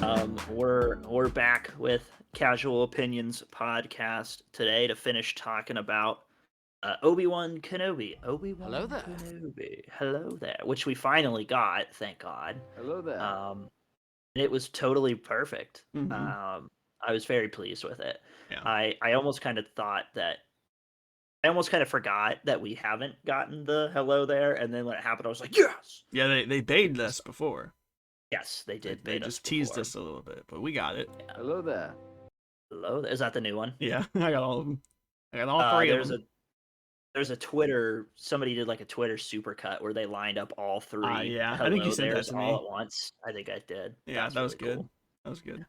We're back with Casual Opinions podcast today to finish talking about Obi-Wan Kenobi. Hello Obi-Wan there. Kenobi. Hello there, which we finally got, thank God. Hello there. Um, and it was totally perfect. Hmm. I was very pleased with it. Yeah. I almost kind of thought that I almost kind of forgot that we haven't gotten the hello there, and then when it happened, I was like, yes. Yeah, they baited us before. Yes, they They, did they bait us just teased before. us a little bit, but we got it. Hello there. Hello, is that the new one? Yeah, I got all of them. I got all three of There's them. a Twitter, somebody did like a Twitter supercut where they lined up all three Yeah, I think you hello sent that there's to all me. at once. I think I did. Yeah, That's that was really good. cool. That was good.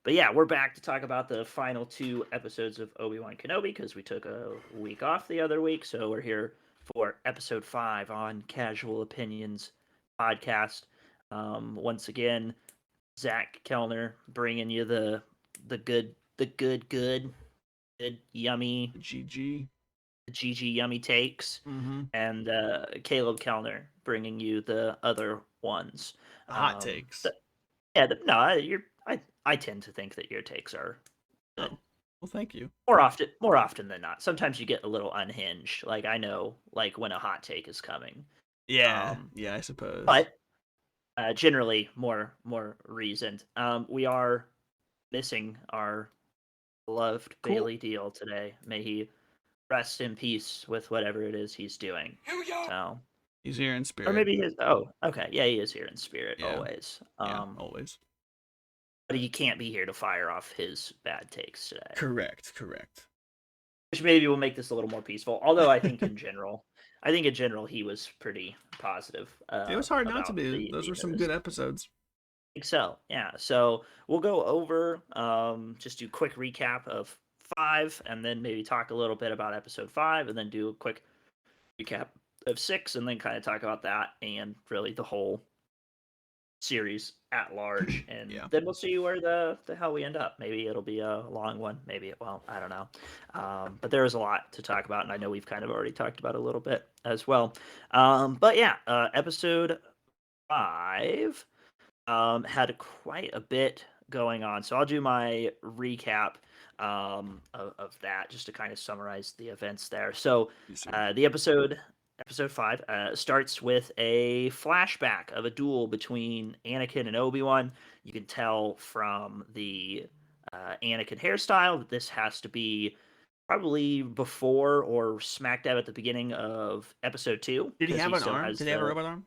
But yeah, we're back to talk about the final two episodes of Obi-Wan Kenobi because we took a week off the other week, so we're here for episode 5 on Casual Opinions podcast. Once again, Zach Kellner bringing you the good yummy GG. GG yummy takes, Mm-hmm. and Caleb Kellner bringing you the other ones. The hot Um, takes. th- yeah, no, I tend to think that your takes are good Oh, well, thank you. more often than not. Sometimes you get a little unhinged. Like I know, like when a hot take is coming. Yeah, Um, yeah, I suppose. but generally more reasoned. We are missing our beloved Cool. Bailey Deal today. May he rest in peace with whatever it is he's doing. So, He's here in or spirit. maybe his. Oh, okay, yeah, he is here in spirit Yeah, always. yeah, always. But he can't be here to fire off his bad takes today, Correct, correct. which maybe will make this a little more peaceful. Although I think in general he was pretty positive It was hard not to about be. the Those were end of some this. good episodes. I think so, yeah. So we'll go over, just do a quick recap of 5, and then maybe talk a little bit about episode 5, and then do a quick recap of 6, and then kind of talk about that and really the whole series at large, and Yeah. then we'll see where the hell we end up. Maybe it'll be a long one, maybe it won't. I don't know. But there is a lot to talk about, and I know we've kind of already talked about it a little bit as well. But yeah, episode 5 had quite a bit going on, so I'll do my recap of that just to kind of summarize the events there. So Yes, sir. the episode 5 starts with a flashback of a duel between Anakin and Obi-Wan. You can tell from the Anakin hairstyle that this has to be probably before or smack dab at the beginning of episode 2 Did he because have he an still arm? has Did he have a the robot arm?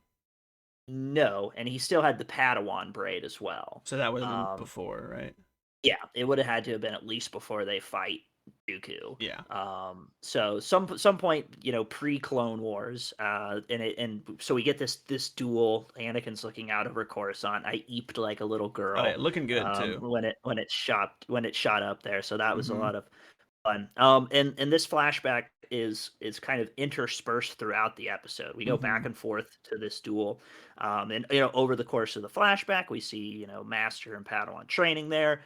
no, and he still had the Padawan braid as well. So that would have been Um, before, right? yeah, it would have had to have been at least before they fight Dooku. Yeah. So some point, pre Clone Wars, and so we get this duel. Anakin's looking out over Coruscant. I eeped like a little Oh yeah, girl, looking good too. when it shot up there. So that was a Mm-hmm. lot of fun. And this flashback is kind of interspersed throughout the episode. We go Mm-hmm. back and forth to this duel, and over the course of the flashback, we see Master and Padawan training there.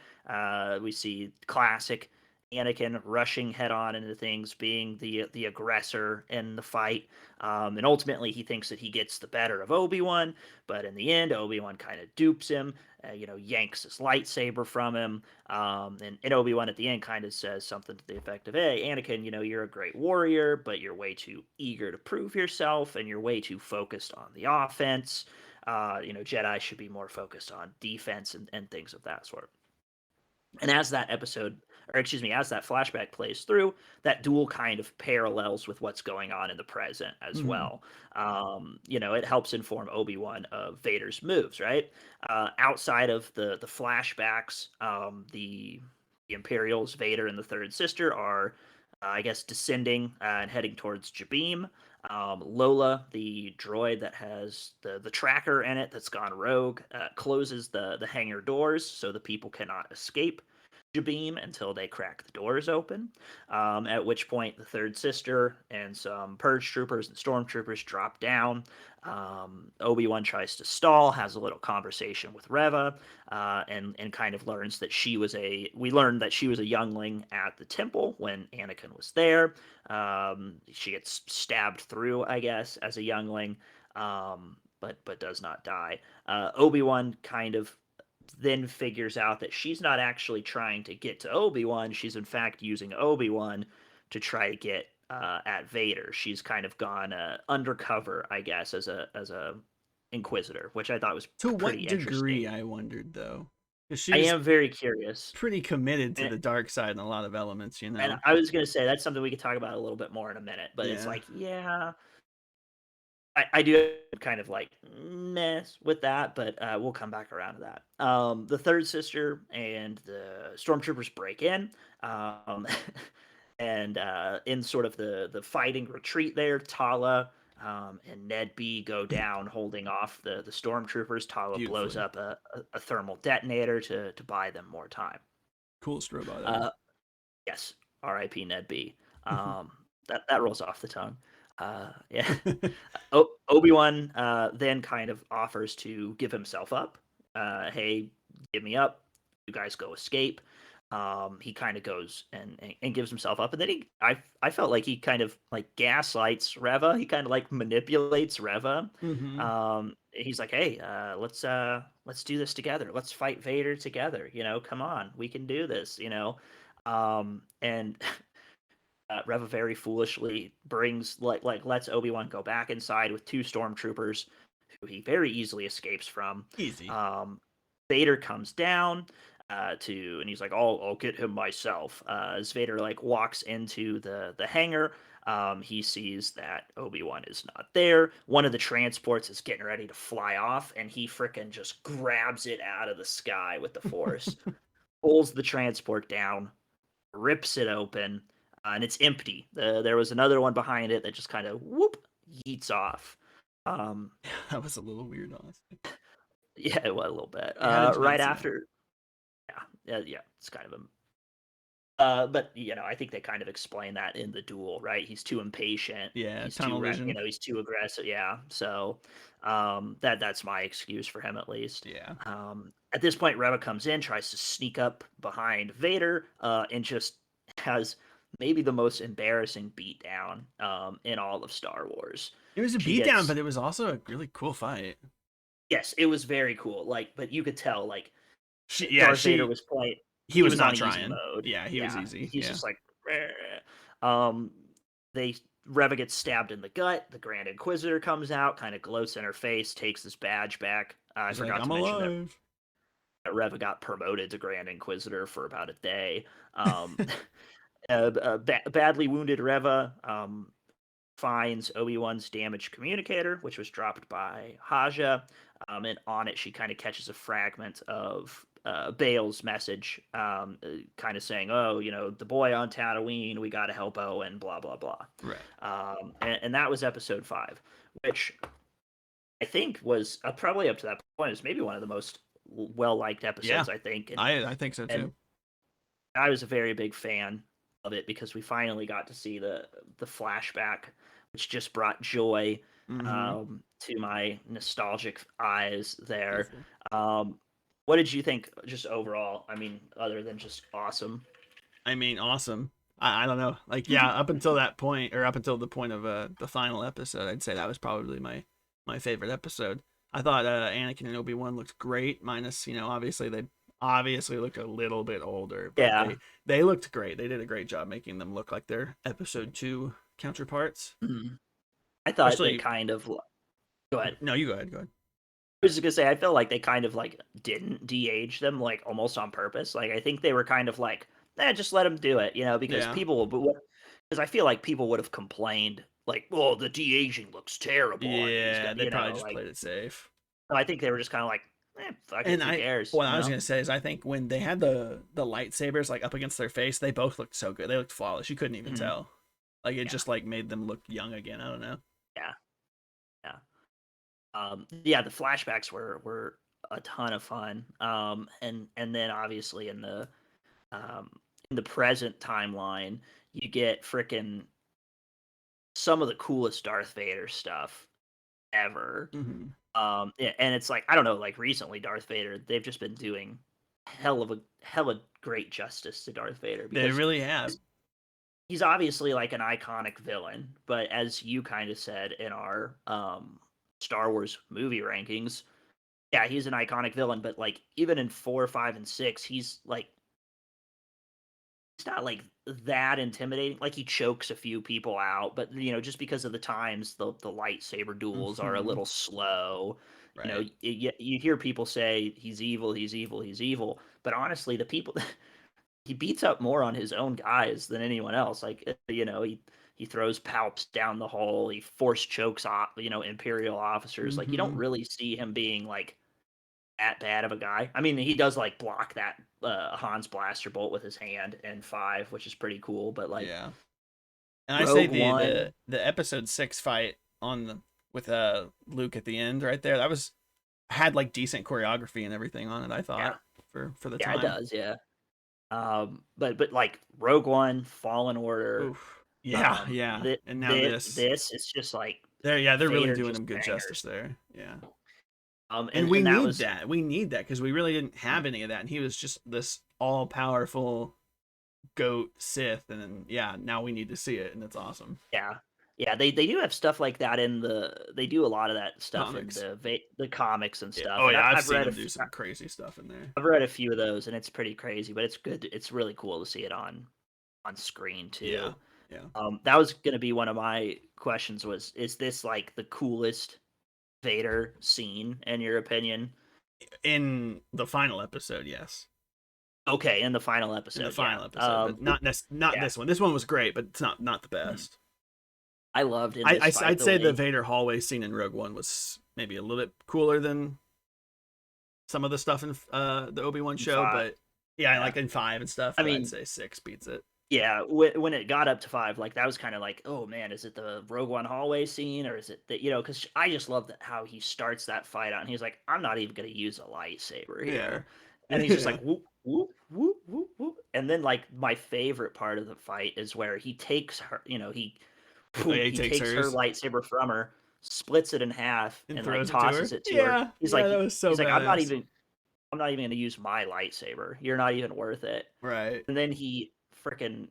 We see classic Anakin rushing head on into things, being the aggressor in the fight, and ultimately he thinks that he gets the better of Obi-Wan, but in the end, Obi-Wan kind of dupes him. Yanks his lightsaber from him. And Obi-Wan at the end kind of says something to the effect of, hey, Anakin, you're a great warrior, but you're way too eager to prove yourself, and you're way too focused on the offense. Jedi should be more focused on defense and things of that sort. And as that as that flashback plays through, that duel kind of parallels with what's going on in the present as Mm-hmm. well. It helps inform Obi-Wan of Vader's moves, right? Outside of the flashbacks, the Imperials, Vader and the Third Sister are, I guess, descending and heading towards Jabim. Lola, the droid that has the tracker in it that's gone rogue, closes the hangar doors so the people cannot escape Jabim until they crack the doors open. At which point, the Third Sister and some Purge troopers and Stormtroopers drop down. Obi-Wan tries to stall, has a little conversation with Reva, and kind of learns that we learned that she was a youngling at the temple when Anakin was there. She gets stabbed through, I guess, as a youngling, but does not die. Obi-Wan kind of then figures out that she's not actually trying to get to Obi-Wan. She's in fact using Obi-Wan to try to get at Vader. She's kind of gone undercover, I guess, as a Inquisitor, which I thought was To pretty what degree, interesting. I wondered, though? Because I she's am very curious. pretty committed to And, the dark side in a lot of elements, you and know? I was going to say that's something we could talk about a little bit more in a minute, but it's Yeah. like, yeah, I do kind of like mess with that, but we'll come back around to that. The third sister and the stormtroopers break in, um, and in sort of the fighting retreat there, Tala and Ned B go down, holding off the stormtroopers. Tala blows Beautifully. up a thermal detonator to buy them more time. Coolest robot ever. Uh, yes, R.I.P. Ned B. Um, that rolls off the tongue. Yeah. Obi-Wan then kind of offers to give himself up. Hey, give me up. You guys go escape. He kind of goes and gives himself up, and then I felt like he kind of like gaslights Reva. He kind of like manipulates Reva. Mm-hmm. He's like, hey, let's do this together. Let's fight Vader together. Come on, we can do this. And Reva very foolishly brings like lets Obi-Wan go back inside with two stormtroopers who he very easily escapes from. Easy. Vader comes down and he's like, I'll get him myself. As Vader like walks into the hangar, he sees that Obi-Wan is not there. One of the transports is getting ready to fly off, and he fricking just grabs it out of the sky with the Force, pulls the transport down, rips it open, and it's empty. There was another one behind it that just kind of whoop yeets off. Um, That was a little weird, honestly. yeah, it was a little bit. How did you Right not see that? after, yeah, it's kind of a. But I think they kind of explain that in the duel, right? He's too impatient. Yeah, He's tunnel vision. he's too aggressive. Yeah, so that's my excuse for him at least. Yeah. At this point, Reva comes in, tries to sneak up behind Vader, and just has maybe the most embarrassing beatdown in all of Star Wars. It was a She beatdown, gets but it was also a really cool fight. Yes, it was very cool. Like, but you could tell like She, yeah, Darth Vader she, was playing. he He was was on not easy trying. mode. Yeah, he was Yeah, easy. he's Yeah. just like, "Reh." They Reva gets stabbed in the gut. The Grand Inquisitor comes out, kind of gloats in her face, takes his badge back. I He's like, forgot I'm to mention that alive. Reva got promoted to Grand Inquisitor for about a day. Badly wounded Reva finds Obi-Wan's damaged communicator, which was dropped by Haja, and on it she kind of catches a fragment of Bale's message, kind of saying, "Oh, the boy on Tatooine, we got to help Owen," blah blah blah. Right. And that was episode 5, which I think was probably up to that point is maybe one of the most well liked Yeah, episodes, I think, I think so and too. I was a very big fan of it because we finally got to see the flashback, which just brought joy Mm-hmm. to my nostalgic eyes there. Beautiful. What did you think just overall? I mean, other than just awesome. I mean, awesome. I don't know. Like, yeah, up until that point, or up until the point of the final episode, I'd say that was probably my favorite episode. I thought Anakin and Obi-Wan looked great, minus, obviously they obviously look a little bit older, but Yeah. they looked great. They did a great job making them look like their episode 2 counterparts. Mhm. I thought they Especially, kind of go ahead. no, you go ahead, go ahead. I was just gonna say I feel like they kind of like didn't de-age them like almost on purpose. Like I think they were kind of like, just let them do it, because Yeah. people will. Because I feel like people would have complained like, "Oh, the de-aging looks terrible on these Yeah, guys," they probably just like. played it safe. So I think they were just kind of like, fuck it, And who I cares, what I was gonna say is I think when they had the lightsabers like up against their face, they both looked so good. They looked flawless. You couldn't even Mhm. tell. Like it Yeah, just like made them look young again. I don't know. yeah, yeah. Yeah, the flashbacks were a ton of fun. And then obviously um in the present timeline, you get frickin' some of the coolest Darth Vader stuff ever. Mm-hmm. Yeah, and it's like I don't know, like recently Darth Vader, they've just been doing hella great justice to Darth Vader They because really have. he's, he's obviously like an iconic villain, but as you kind of said in our Star Wars movie rankings, yeah, he's an iconic villain, but like even in 4, 5, and 6, he's not like that intimidating. Like he chokes a few people out, but just because of the times, the lightsaber duels are a Hmm. little slow. Right. You hear people say he's evil, he's evil, he's evil, but honestly, the people he beats up more on his own guys than anyone else. Like he throws palps down the hole, he force chokes off, Imperial officers. Like you don't Hmm. really see him being like that bad of a guy. I mean, he does like block that Han's blaster bolt with his hand in 5, which is pretty cool. But like Yeah. And I say Rogue the One, the episode 6 fight on the with Luke at the end right there, that was had like decent choreography and everything on it, I yeah, thought, for the yeah, it time. does, yeah. But like Rogue One, Fallen Order, Oof. Yeah, yeah. this And now this, this. this it's just like They're really Vader doing just him good justice bangers. there. Yeah. And And we and that need was that. We need that because we really didn't have any of that. And he was just this all powerful goat Sith. And then, yeah, now we need to see it. And it's awesome. Yeah. Yeah, they do have stuff like that in they do a lot of that stuff in Comics. the comics and Yeah. stuff. Oh, And yeah. I've I've seen read him do some crazy stuff in there. I've read a few of those, and it's pretty crazy, but it's good. It's really cool to see it on screen Yeah. too. Yeah. That was going to be one of my questions. Is this like the coolest Vader scene in your opinion? In the final episode, yes. Okay, in the final In the episode, yeah. final episode, but not Yeah. this one. This one was great, but it's not the Mhm. best. I loved in this fight I'd the say the way Vader hallway scene in Rogue One was maybe a little bit cooler than some of the stuff in the Obi-Wan in show, five. but yeah, Yeah, like in 5 and stuff. I But I'd mean, say 6 beats it. yeah, when it got up to 5, like, that was kinda like, "Oh, man, is it the Rogue One hallway scene, or is it the" because I just love that how he starts that fight out, and he's like, "I'm not even gonna use a lightsaber Yeah, here." And he's just yeah. like, "Whoop, whoop, whoop, whoop, whoop," and then, like, my favorite part of the fight is where he takes her Oh yeah, he he takes takes her hers lightsaber from her, splits it in half, and and, like, throws it to tosses her. it to her. Yeah, yeah, that was so He's like, badass. I'm not even gonna use my lightsaber. You're not even worth it." Right. And then he freaking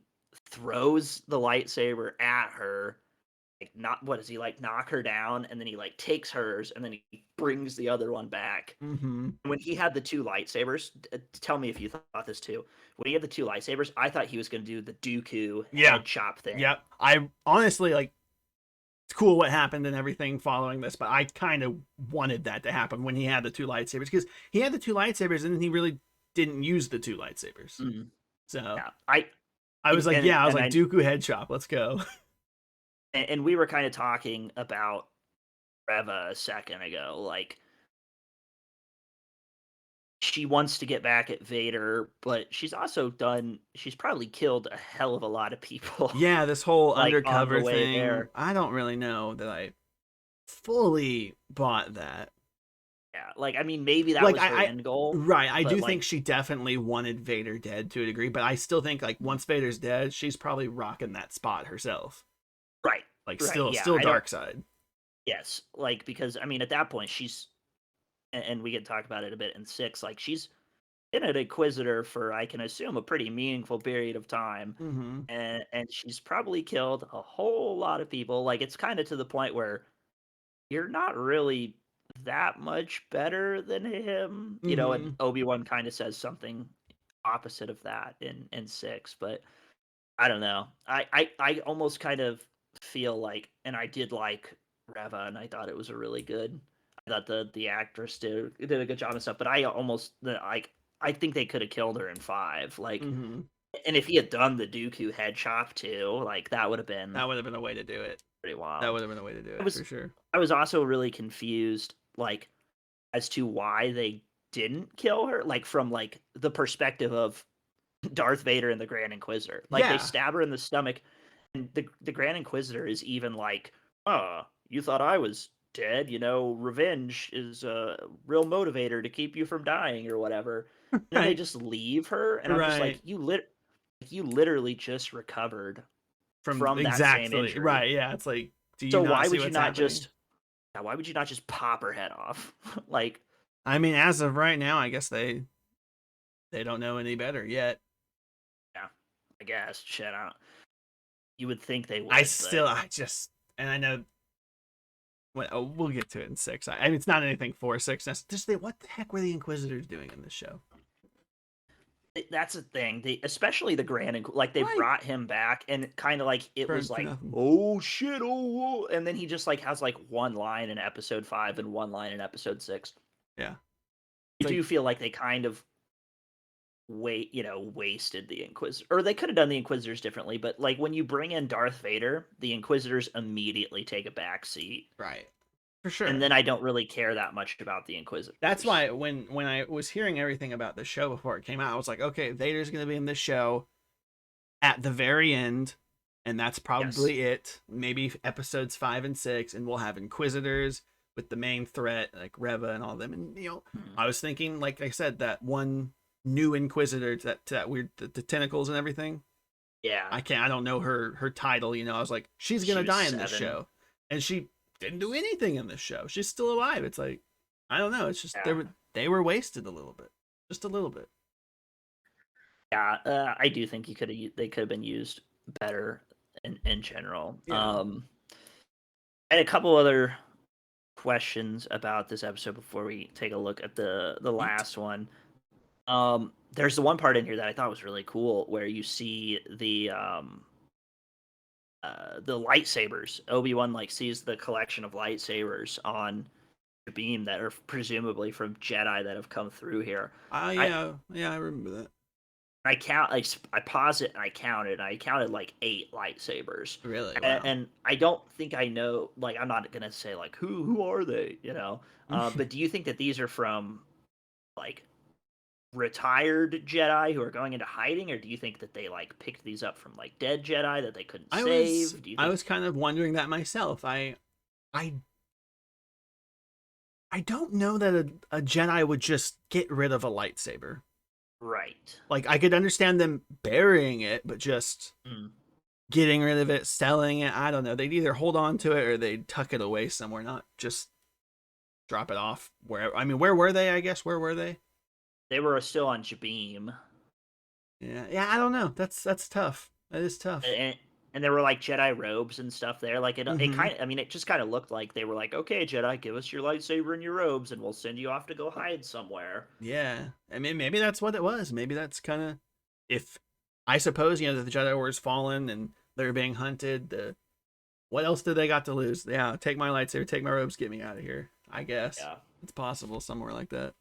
throws the lightsaber at her. Like, not what does he like knock her down, and then he like takes hers, and then he brings the other one back. Mm-hmm. When he had the two lightsabers, tell me if you thought this too. When he had the two lightsabers, I thought he was going to do the Dooku Yeah, head chop thing. yeah. I honestly like. It's cool what happened and everything following this, but I kind of wanted that to happen when he had the two lightsabers because he had the two lightsabers and then he really didn't use the two lightsabers. Mm, So yeah, I was like, yeah, I was and like, I Dooku head chop, let's go. and we were kind of talking about Reva a second ago, like she wants to get back at Vader, but she's probably killed a hell of a lot of people Yeah, this whole like on the undercover way thing, there. I don't really know that I fully bought that. Yeah, like I mean maybe that Like was her I end goal, right, I but do like think she definitely wanted Vader dead to a degree, but I still think like once Vader's dead, she's probably rocking that spot herself. right, Like right, yeah, still I don't dark side. yes, like because I mean at that point she's and we can talk about it a bit in 6, like she's been an inquisitor for I can assume a pretty meaningful period of time. Mhm. And she's probably killed a whole lot of people. Like it's kind of to the point where you're not really that much better than him, and Mhm. Obi-Wan kind of says something opposite of that in 6, but I don't know. I almost kind of feel like and I did like Reva and I thought it was a really good I thought the actress did a good job and stuff, but I almost like I think they could have killed her in 5. Like Mhm. and if he had done the Dooku head chop too, like that would have been That would have been a way to do it. pretty That wild. would have been a way to do I it for was sure. I was also really confused, like, as to why they didn't kill her, like, from, like, the perspective of Darth Vader and the Grand Inquisitor. Like, they Yeah. stab her in the stomach, and the Grand Inquisitor is even like, you thought I was dead, revenge is a real motivator to keep you from dying or whatever." And then they Right. just leave her, and I'm just like, Right. you literally just recovered From from that same exactly. injury. Right. Yeah, it's like do you So not see what's happening? why would you not just pop her head off? Like, I mean, as of right now, I guess they don't know any better yet. yeah, I guess. Shit, I don't, you would think they I would, but still I just and I know we'll get to it in 6. I mean, it's not anything for 6. What the heck were the Inquisitors doing in this show? That's a thing. Especially the like they Right. brought him back, and kind of like it was For like, nothing. oh shit, oh, and then he just like has like one line in episode 5 and one line in episode 6. Yeah. I It's like, do feel like they kind of wasted the Inquisitor, or they could have done the Inquisitors differently. But like when you bring in Darth Vader, the Inquisitors immediately take a back seat, right. For and sure. then I don't really care that much about the That's Inquisitors. why when I was hearing everything about the show before it came out, I was like, okay, Vader's gonna be in this show at the very end, and that's Yes. probably it. Maybe episodes 5 and 6, and we'll have Inquisitors with the main threat like Reva and all of them. And Hmm. I was thinking, like I said, that one new Inquisitor, that weird the tentacles and everything. Yeah, I don't know her title. I was like, she's she gonna was die in this 7. show, and she didn't do anything in this show. She's still alive. It's like, I don't know. It's just Yeah. they were wasted a little bit, just a little bit. Yeah, I do think they could have been used better in general. Yeah. I had a couple other questions about this episode before we take a look at the Eat. last one. There's the one part in here that I thought was really cool where you see the lightsabers. Obi-Wan like sees the collection of lightsabers on the beam that are presumably from Jedi that have come through here. I Yeah, I remember that. I count I pause it and I counted. I counted like 8 lightsabers, Really? and, Wow. and I don't think I know. Like I'm not gonna say like who are they, you know? But do you think that these are from like retired Jedi who are going into hiding, or do you think that they like picked these up from like dead Jedi that they couldn't I was save? Do you I think was kind of wondering that myself. I I don't know that a Jedi would just get rid of a lightsaber. right? Like I could understand them burying it, but just Mm. getting rid of it, selling it, I don't know. They'd either hold on to it or they'd tuck it away somewhere, not just drop it off wherever. I mean, where were they? I guess where were they? They were still on Jabim, Yeah, yeah. I don't know. That's tough. That is tough. and and there were like Jedi robes and stuff there. Like it Mm-hmm. kind of, I mean, it just kind of looked like they were like, okay, Jedi, give us your lightsaber and your robes, and we'll send you off to go hide somewhere. Yeah. I mean, maybe that's what it was. Maybe that's kind of if I suppose the Jedi Order's fallen and they're being hunted. What else did they got to lose? Yeah, take my lightsaber, take my robes, get me out of here. I guess Yeah, it's possible somewhere like that.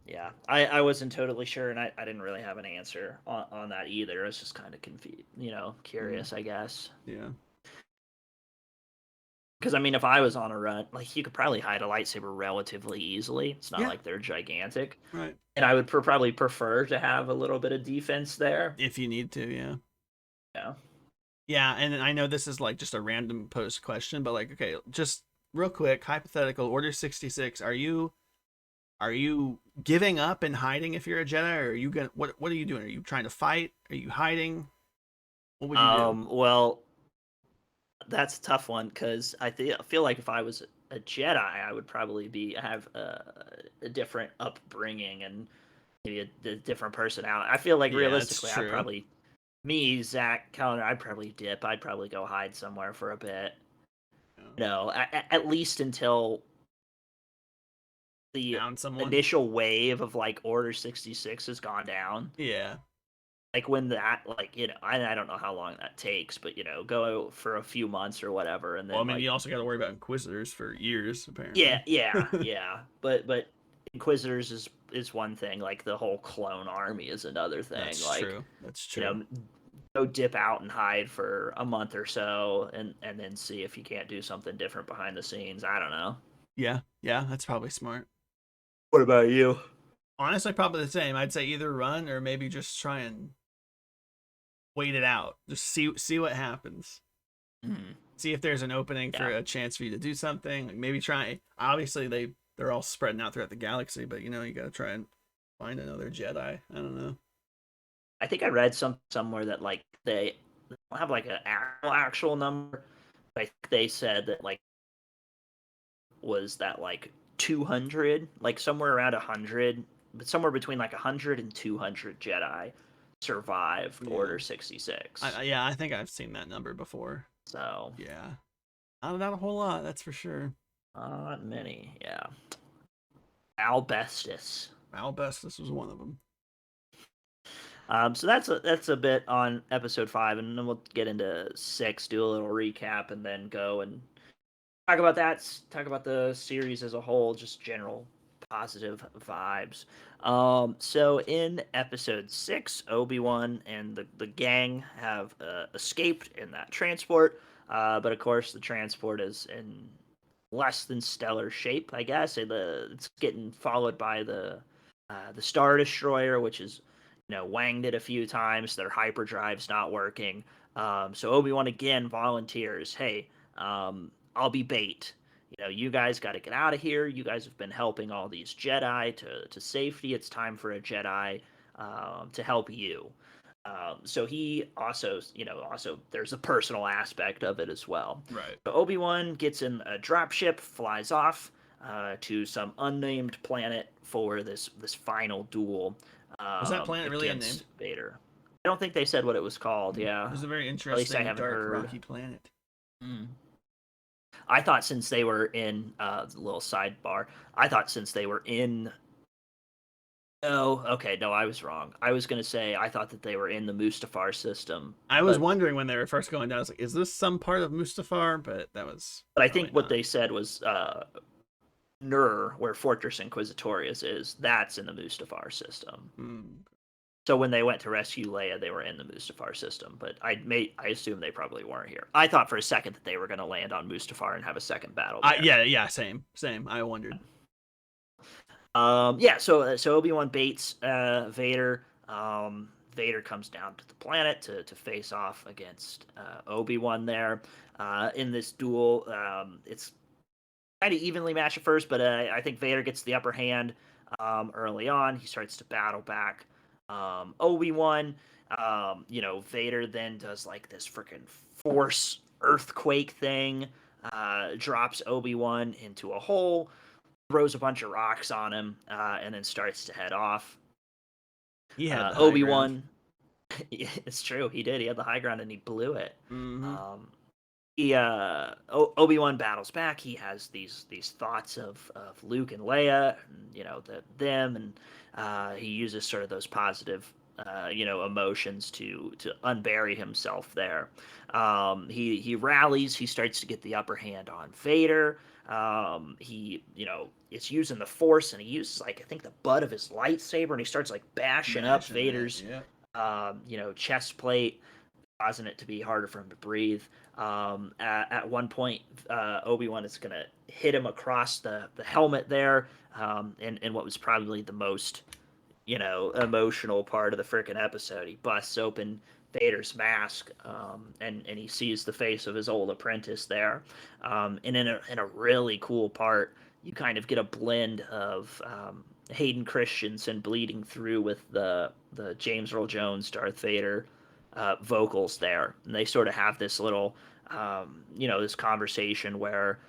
yeah. I wasn't totally sure, and I didn't really have an answer on that either. I was just kind of confused, Mm, curious, I guess. yeah. Because I mean, if I was on a run, like you could probably hide a lightsaber relatively easily. It's not Yeah. like they're gigantic, Right. and I would probably prefer to have a little bit of defense there. If you need to, yeah. Yeah. Yeah, and I know this is like just a random post question, but like, okay, just real quick, hypothetical, Order 66, are you giving up and hiding if you're a Jedi, or are you gonna what are you doing? Are you trying to fight? Are you hiding? What would you do? Well, that's a tough one because I feel like if I was a Jedi, I would probably have a different upbringing and maybe a different personality. I feel like Yeah, that's realistically, I'd true. probably me, Zach Kellner, I'd probably dip. I'd probably go hide somewhere for a bit. Yeah. At least until the Found someone. initial wave of like Order 66 has gone down. Yeah. Like when that, like, I don't know how long that takes, but go for a few months or whatever, and Well, I then mean, like, you also got to worry about Inquisitors for years, yeah, apparently. yeah, yeah. But Inquisitors is one thing. Like the whole clone army is another thing. That's Like, true. That's you true. know, go dip out and hide for a month or so, and then see if you can't do something different behind the scenes. I don't know. Yeah, yeah, that's probably smart. What about you? Honestly, probably the same. I'd say either run or maybe just try and wait it out. Just see what happens. Mhm. See if there's an opening for Yeah, a chance for you to do something. Like maybe try. Obviously, they're all spreading out throughout the galaxy, but you got to try and find another Jedi. I don't know. I think I read somewhere that like they don't have like an actual number. But I think they said that like was that like 200, like somewhere around 100, but somewhere between like 100 and 200 Jedi survived Yeah, Order 66. yeah, I think I've seen that number before. So Yeah, not a whole lot, that's for sure. Not many. Yeah. Albestis. Albestis was one of them. So that's a bit on episode 5, and then we'll get into 6, do a little recap, and then go and talk about that. Talk about the series as a whole, just general positive vibes. So in episode 6, Obi-Wan and the gang have escaped in that transport, but of course the transport is in less than stellar shape, I guess. It's getting followed by the Star Destroyer, which is wanged it a few times. Their hyperdrive's not working. So Obi-Wan again volunteers, hey, I'll be bait. You guys got to get out of here. You guys have been helping all these Jedi to safety. It's time for a Jedi to help you. So he also there's a personal aspect of it as well. Right. So Obi-Wan gets in a dropship, flies off to some unnamed planet for this final duel Was that planet really unnamed? against Vader. I don't think they said what it was called. Yeah, It was a very at least I interesting, haven't dark, heard. rocky planet. Mm. I thought since they were in the little sidebar, I thought since they were in. Oh, okay. No, I was wrong. I was gonna say I thought that they were in the Mustafar system, I was but wondering when they were first going down. I was like, "Is this some part of Mustafar?" But that was I probably think what not. they said was Nur, where Fortress Inquisitorius is. That's in the Mustafar system. Mm. So when they went to rescue Leia, they were in the Mustafar system, but I assume they probably weren't here. I thought for a second that they were going to land on Mustafar and have a second battle there. Yeah, same. I wondered. Yeah. So Obi-Wan baits Vader. Vader comes down to the planet to face off against Obi-Wan there. In this duel, it's kind of evenly matched at first, but I think Vader gets the upper hand early on. He starts to battle back Obi-Wan. Vader then does like this freaking force earthquake thing, drops Obi-Wan into a hole, throws a bunch of rocks on him, and then starts to head off. He had the high ground. Obi-Wan, it's true, he did. He had the high ground and he blew it. Mm-hmm. Obi-Wan battles back. He has these thoughts of Luke and Leia, them, and he uses sort of those positive emotions to unbury himself there. He rallies. He starts to get the upper hand on Vader. He it's using the Force, and he uses like I think the butt of his lightsaber, and he starts like bashing up Vader's chest plate, causing it to be harder for him to breathe. At one point, Obi-Wan is going to hit him across the helmet there, in what was probably the most, emotional part of the freaking episode. He busts open Vader's mask, and he sees the face of his old apprentice there. And in a really cool part, you kind of get a blend of Hayden Christensen bleeding through with the James Earl Jones Darth Vader vocals there, and they sort of have this little, this conversation where,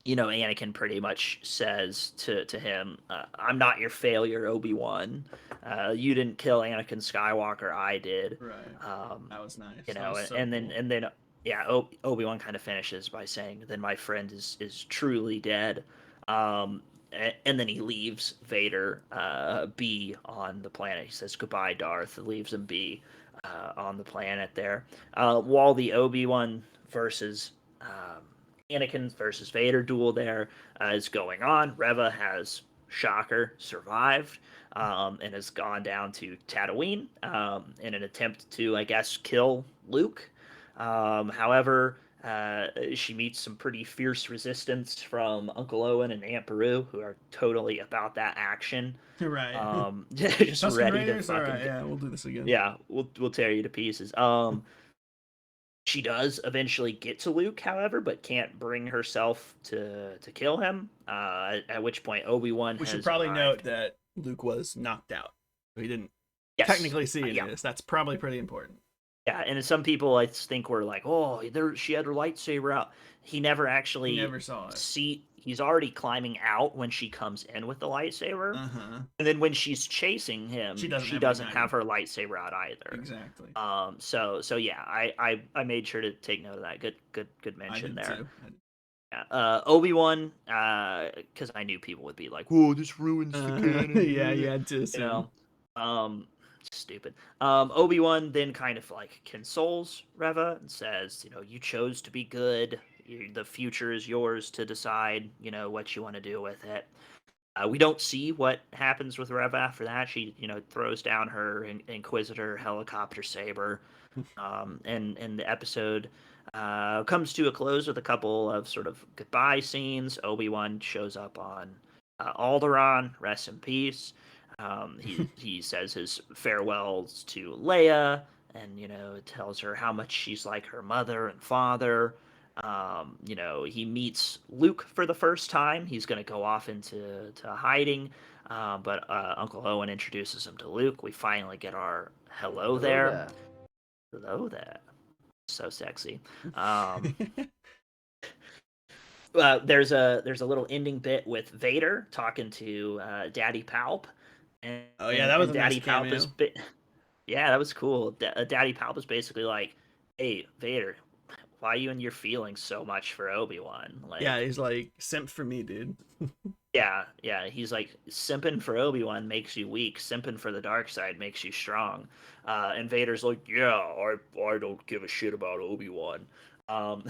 Anakin pretty much says to him, "I'm not your failure, Obi-Wan. You didn't kill Anakin Skywalker. I did." Right. That was nice. That was was so and cool. then yeah, Obi-Wan kind of finishes by saying, "Then my friend is truly dead." And then he leaves Vader be on the planet. He says goodbye, Darth. Leaves him be on the planet there. While the Obi-Wan versus Anakin versus Vader duel there is going on, Reva has, shocker, survived and has gone down to Tatooine in an attempt to, I guess, kill Luke. However, she meets some pretty fierce resistance from Uncle Owen and Aunt Beru, who are totally about that action. Right. Just Tusken ready to Raiders. All fucking right. Yeah, we'll do this again. yeah, we'll tear you to pieces. She does eventually get to Luke, however, but can't bring herself to kill him. At which point Obi-Wan We should has probably note arrived. that Luke was knocked out. He didn't Yes, technically see any yeah, of this. That's probably pretty important. yeah. And some people I think were like, "Oh, there she had her lightsaber out." He never He actually never saw it. see. He's already climbing out when she comes in with the lightsaber, Uh-huh. and then when she's chasing him, She doesn't she have doesn't any have her lightsaber out either. Exactly. So yeah, I made sure to take note of that. Good I mention did there. too. Yeah, Obi-Wan, because I knew people would be like, "Whoa, this ruins the Yeah, you canon," had to you assume. know. Um, Stupid. Obi-Wan then kind of like consoles Reva and says, "You chose to be good. The future is yours to decide. What you want to do with it." We don't see what happens with Reva after that. She, throws down her Inquisitor helicopter saber, and the episode comes to a close with a couple of sort of goodbye scenes. Obi-Wan shows up on Alderaan, rest in peace. He says his farewells to Leia, and tells her how much she's like her mother and father. He meets Luke for the first time. He's going to go off into hiding, but Uncle Owen introduces him to Luke. We finally get our hello Hello there. there. Hello there. So sexy. There's a little ending bit with Vader talking to Daddy Palp, and, Oh yeah, and that was and a nice Daddy Palp cameo. yeah, that was cool. Daddy Palp is basically like, "Hey Vader, why are you in your feelings so much for Obi-Wan? Yeah, Like, he's like simp for me, dude. yeah. He's like, simping for Obi-Wan makes you weak. Simping for the dark side makes you strong." And Vader's like, "Yeah, I don't give a shit about Obi-Wan." Um,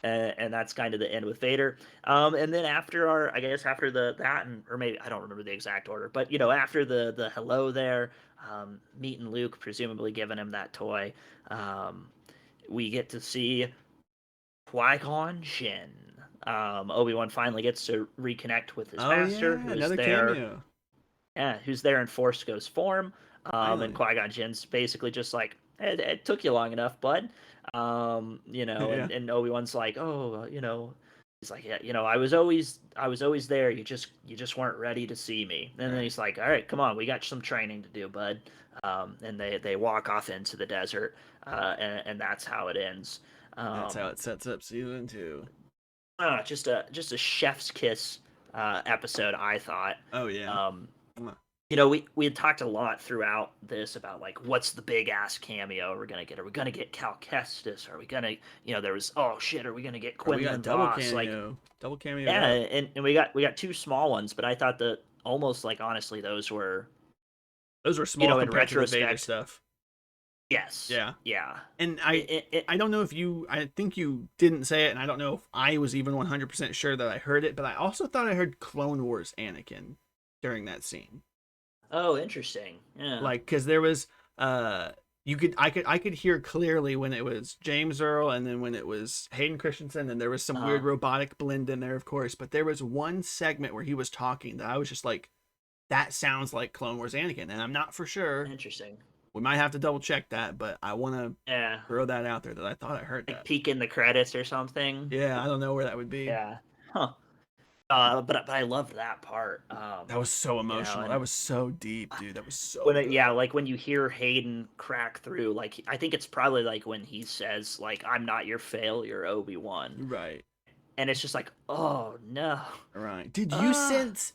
and that's kind of the end with Vader. And then after I guess after that, or maybe I don't remember the exact order, but after the hello there, meeting Luke, presumably giving him that toy, um, we get to see Qui-Gon Jinn. Obi-Wan finally gets to reconnect with his Oh master, yeah, who is another there. cameo. Yeah, who's there in Force Ghost form. And Finally. Qui-Gon Jinn's basically just like, it took you long enough, bud. Yeah. And Obi-Wan's like, "Oh, he's like, yeah, I was always there. You just weren't ready to see me." And then Right. he's like, "All right, come on, we got some training to do, bud." And they walk off into the desert, and that's how it ends. That's how Um, it sets up season 2. just a chef's kiss episode, I thought. Oh yeah. Um, Mwah. we had talked a lot throughout this about like what's the big ass cameo we're gonna get. Are we gonna get Cal Kestis? Are we gonna there was, oh shit, are we gonna get Bro, we got Quinlan double Voss? Like, cameo. Double cameoed yeah, up. and we got two small ones, but I thought that almost like honestly those were, Those were small in compared to the Vader retrospect, stuff. yes, Yeah. yeah. And It I don't know if I think you didn't say it, and I don't know if I was even 100% sure that I heard it, but I also thought I heard Clone Wars Anakin during that scene. Oh, interesting. Yeah. Like cuz there was I could hear clearly when it was James Earl and then when it was Hayden Christensen, and there was some weird Uh-huh. robotic blend in there, of course, but there was one segment where he was talking that I was just like, that sounds like Clone Wars Anakin, and I'm not for sure. Interesting. We might have to double check that, but I want to Yeah. throw that out there that I thought I heard Like that. peek in the credits or something. Yeah, I don't know where that would be. Yeah. Huh. But I loved that part. That was so emotional. That And was so deep, dude. That was so when good. like when you hear Hayden crack through, like I think it's probably like when he says like, "I'm not your failure, Obi-Wan," Right. and it's just like, oh no. Right. Did you Ah. sense,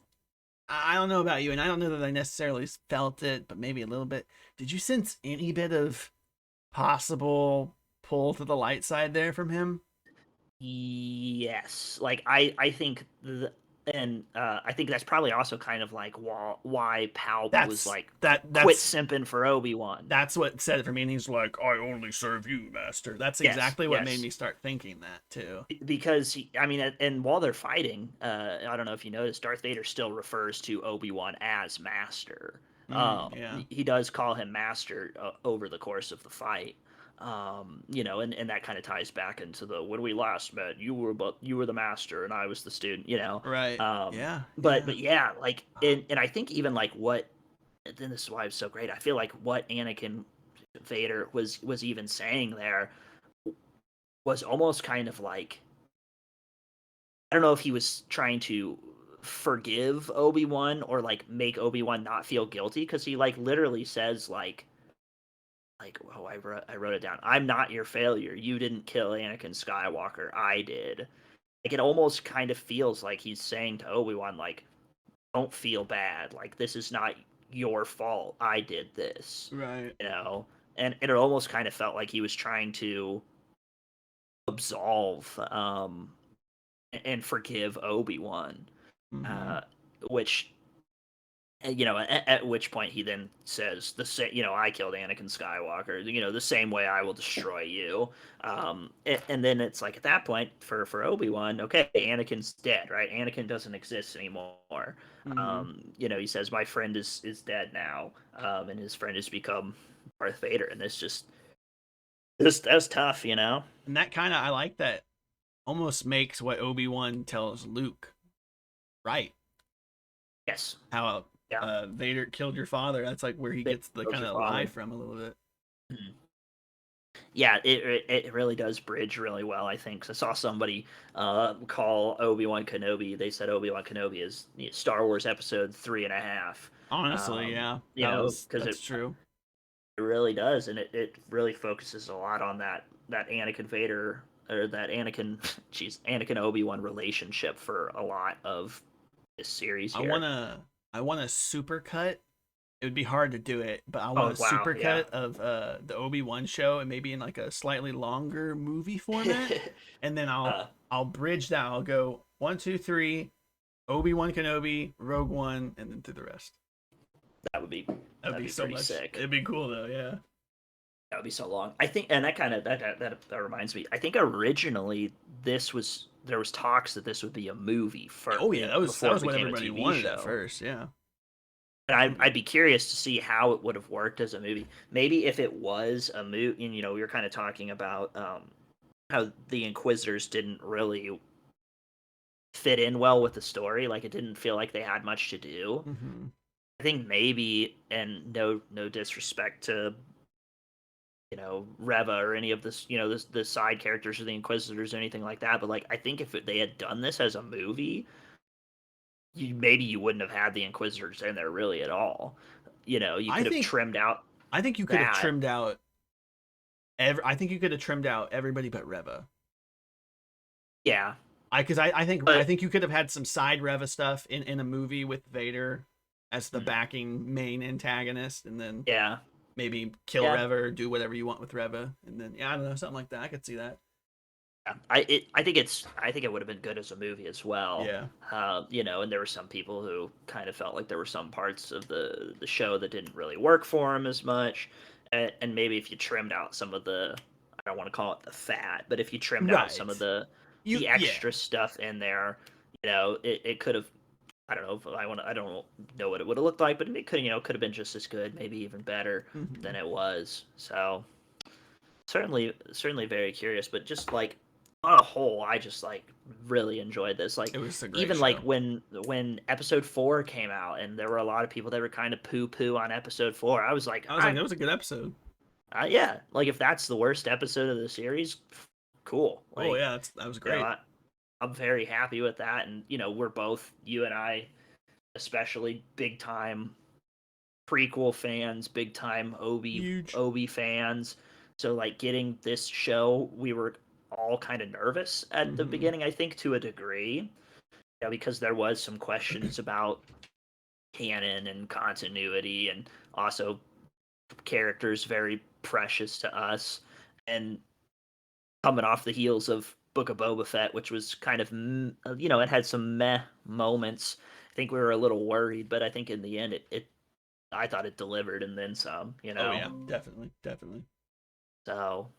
I don't know about you, and I don't know that I necessarily felt it, but maybe a little bit. Did you sense any bit of possible pull to the light side there from him? Yes, like I think and I think that's probably also kind of like why Palp was That's like, that quit that's simping for Obi-Wan. that's what said it for me, and he's like, I only serve you, master. That's Yes, exactly what made yes. me start thinking that too. Because I mean, and while they're fighting, I don't know if you noticed, Darth Vader still refers to Obi-Wan as Master. Yeah. He does call him Master over the course of the fight. And that kind of ties back into the, when we last met, you were the Master and I was the student. Right. Yeah. But Yeah. yeah, like, and I think even like what, then this is why it's so great. I feel like what Anakin Vader was even saying there was almost kind of like, I don't know if he was trying to forgive Obi-Wan or like make Obi-Wan not feel guilty, because he like literally says like, oh, I wrote it down. "I'm not your failure. You didn't kill Anakin Skywalker. I did." Like, it almost kind of feels like he's saying to Obi-Wan like, "Don't feel bad. Like, this is not your fault. I did this." Right. You know? And it almost kind of felt like he was trying to absolve and forgive Obi-Wan, Mm-hmm. uh, which at which point he then says the same, I killed Anakin Skywalker, the same way I will destroy you. And then it's like at that point for Obi-Wan, okay, Anakin's dead, right? Anakin doesn't exist anymore. Mm-hmm. He says my friend is dead now, and his friend has become Darth Vader, and this that's tough. And that kind of, I like that, almost makes what Obi-Wan tells Luke right. Yes, How yeah, Vader killed your father. That's like where he Vader gets the killed kind your of lie father. from a little bit. Mhm. Yeah, it really does bridge really well. I think. 'Cause I saw somebody call Obi-Wan Kenobi. They said Obi-Wan Kenobi is Star Wars Episode 3.5. Honestly, yeah, Because that's true. it really does, and it really focuses a lot on that Anakin Vader or that Anakin, jeez, Anakin Obi-Wan relationship for a lot of this series I here. wanna I want a super cut. It would be hard to do it, but I want Oh a wow, super yeah. cut of the Obi-Wan show, and maybe in like a slightly longer movie format. And then uh, I'll bridge that. I'll go one, two, three, Obi-Wan Kenobi, Rogue One, and then through the rest. that would be That'd that'd be be so pretty much. sick. It'd be cool though. Yeah. That would be so long. I think, and that kind of that reminds me. I think originally there was talks that this would be a movie Oh yeah, that before it was what became a everybody TV wanted at show. first. Yeah. And Hmm. I'd be curious to see how it would have worked as a movie. Maybe if it was a movie, and we were kind of talking about how the Inquisitors didn't really fit in well with the story. Like it didn't feel like they had much to do. Hmm. I think maybe, and no disrespect to Reva or any of this, the side characters or the Inquisitors or anything like that. But like, I think if they had done this as a movie, maybe you wouldn't have had the Inquisitors in there really at all. You I could have think trimmed out I think you could have that. trimmed out. I think you could have trimmed out everybody but Reva. Yeah, I but think you could have had some side Reva stuff in a movie with Vader as the mm, backing main antagonist, and then yeah, maybe kill yeah, Reva or do whatever you want with Reva, and then yeah, I don't know, something like that. I could see that. yeah. I think it would have been good as a movie as well. Yeah. And there were some people who kind of felt like there were some parts of the show that didn't really work for them as much, and maybe if you trimmed out some of I don't want to call it the fat, but if you trimmed out some of Right. the Yeah. extra stuff in there, it could have. I don't know if I don't know what it would have looked like, but it could have been just as good, maybe even better Hmm. than it was. So certainly very curious, but just like on a whole, I just like really enjoyed this. Like It was a great even like show. when episode 4 came out, and there were a lot of people that were kind of poo poo on episode 4. I was like, I was like, that was a good episode. yeah, like if that's the worst episode of the series, cool. Oh Like yeah, that was you know, great. I, I'm very happy with that, and we're both, you and I, especially big time prequel fans, big time Huge. Obi fans. So like getting this show, we were all kind of nervous at the Hmm. beginning, I think, to a degree, because there was some questions about canon and continuity, and also characters very precious to us. And coming off the heels of Book of Boba Fett, which was kind of it had some meh moments. I think we were a little worried, but I think in the end, it I thought it delivered and then some. Oh yeah, definitely, definitely. So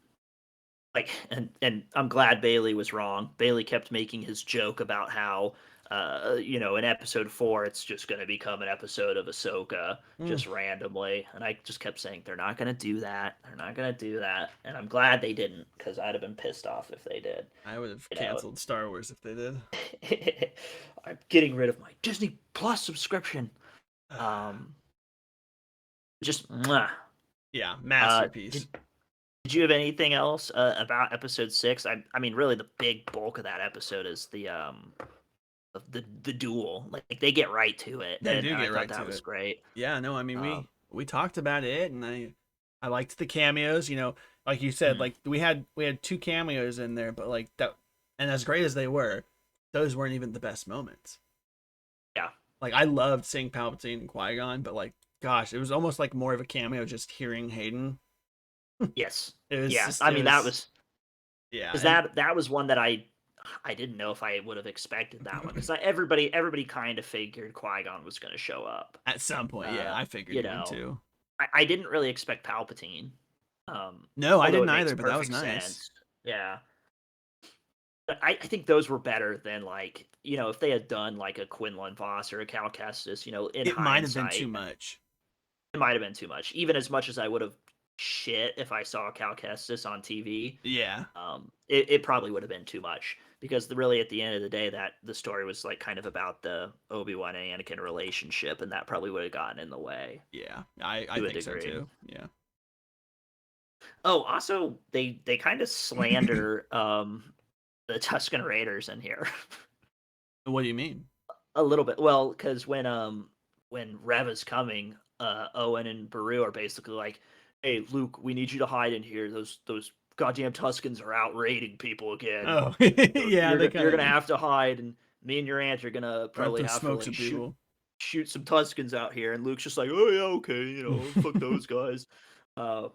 like, and I'm glad Bailey was wrong. Bailey kept making his joke about how in episode 4 it's just going to become an episode of Ahsoka Mm. just randomly, and I just kept saying they're not going to do that. They're not going to do that, and I'm glad they didn't, because I'd have been pissed off if they did. I would have You know, canceled Star Wars if they did. I'm getting rid of my Disney Plus subscription. Um, just mwah. Yeah, Uh, masterpiece. Did you have anything else about episode 6? I mean, really, the big bulk of that episode is the duel. Like they get right to it, They and do I get thought right that to was it. great. Yeah, no, I mean Um, we talked about it, and I liked the cameos. Like you said, mm, like we had two cameos in there, but like that, and as great as they were, those weren't even the best moments. yeah. Like I loved seeing Palpatine and Qui Gon, but like, gosh, it was almost like more of a cameo just hearing Hayden. Yes. It was Yeah. just I it mean, that was was yeah, because and that was one that I I didn't know if I would have expected that one because everybody kind of figured Qui-Gon was going to show up. At some point, yeah, Uh, I figured you he would know, too. I didn't really expect Palpatine. No, I Although didn't it makes either, but that was perfect nice. sense. Yeah. But I think those were better than like, if they had done like a Quinlan Voss or a Cal Kestis, in It might have been too hindsight, much. it might have been too much. Even as much as I would have shit if I saw Cal Kestis on TV, Yeah, it probably would have been too much because really at the end of the day, that the story was like kind of about the Obi-Wan and Anakin relationship, and that probably would have gotten in the way yeah, I to a think so degree. too. Yeah. Oh, also they kind of slander the Tusken Raiders in here. What do you mean? A little bit. Well, because when Rev is coming, Owen and Baru are basically like, "Hey, Luke, we need you to hide in here. Those goddamn Tuskens are out raiding people again. Oh, So yeah, they you're kind gonna of have to hide, and me and your aunt are gonna have probably to have to smoke like some people. shoot some Tuskens out here." And Luke's just like, "Oh yeah, okay, fuck those guys." Uh,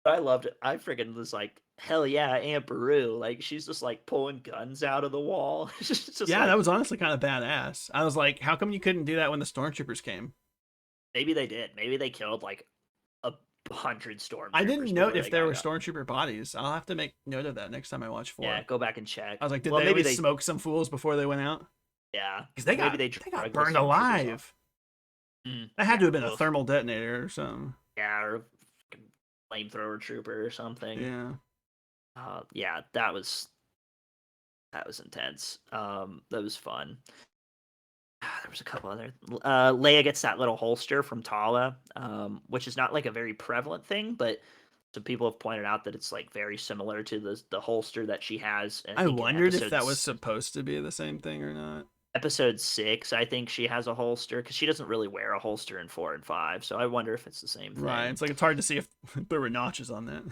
I loved it. I freaking was like, "Hell yeah, Aunt Beru!" Like she's just like pulling guns out of the wall. It's just Yeah, that like was honestly kind of badass. I was like, how come you couldn't do that when the stormtroopers came? maybe they did. Maybe they killed like 100 I didn't stormtroopers note before if they there got were got. stormtrooper bodies. I'll have to make note of that next time I watch Yeah, 4. go back and check. I was like, did Well, they at maybe least they. smoke some fools before they went out? Yeah, Because maybe they they got drug the burned stormtroopers off. alive. That had to have been a Oof. thermal detonator or something. Yeah, or flamethrower trooper or something. Yeah. Yeah, that was intense. That was fun. There was a couple other. Leia gets that little holster from Tala, which is not like a very prevalent thing, but some people have pointed out that it's like very similar to the holster that she has. I I think in wondered if that was supposed to be the same thing or not. episode 6. I think she has a holster because she doesn't really wear a holster in 4 and 5. So I wonder if it's the same Right. thing. It's like it's hard to see if there were notches on that.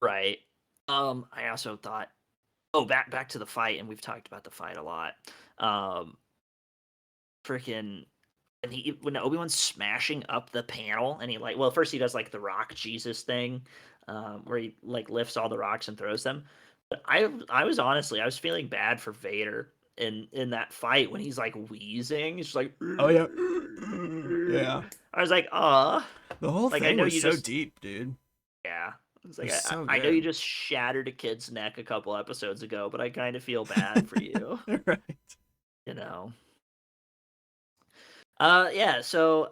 Right. I also thought. Oh, back to the fight, and we've talked about the fight a lot. Um, Freaking when Obi-Wan's smashing up the panel and he like well first he does like the rock Jesus thing where he like lifts all the rocks and throws them. But I was honestly I was feeling bad for Vader in that fight when he's like wheezing. He's just like Oh yeah. Yeah. I was like The whole like I thing know was you so just deep, dude. yeah. I was It like, was so I know you good. just shattered a kid's neck a couple episodes ago, but I kind of feel bad for you, Right. you know. Yeah, so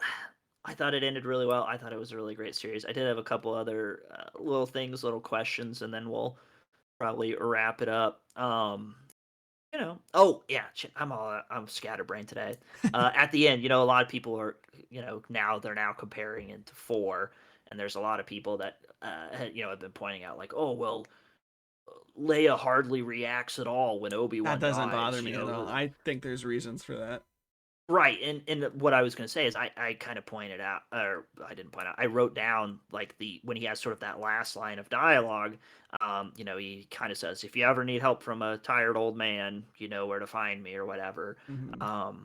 I thought it ended really well. I thought it was a really great series. I did have a couple other little things, little questions, and then we'll probably wrap it up. Oh yeah, I'm scatterbrained today. At the end, a lot of people are, now they're now comparing it to 4, and there's a lot of people that have been pointing out like, oh well, Leia hardly reacts at all when Obi That Wan doesn't bother dies. me at all. I think there's reasons for that. Right, and what I was gonna say is I kind of pointed out, or I didn't point out, I wrote down like when he has sort of that last line of dialogue, he kind of says, "If you ever need help from a tired old man, you know where to find me," or whatever. Mm-hmm.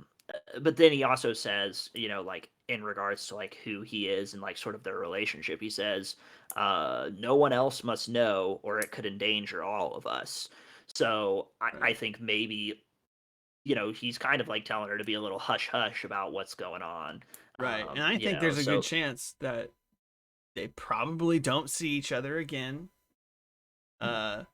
But then he also says, like in regards to like who he is and like sort of their relationship, he says, "No one else must know, or it could endanger all of us." So I Right. think maybe he's kind of like telling her to be a little hush hush about what's going on. Right. And I think there's a good So chance that they probably don't see each other again. Uh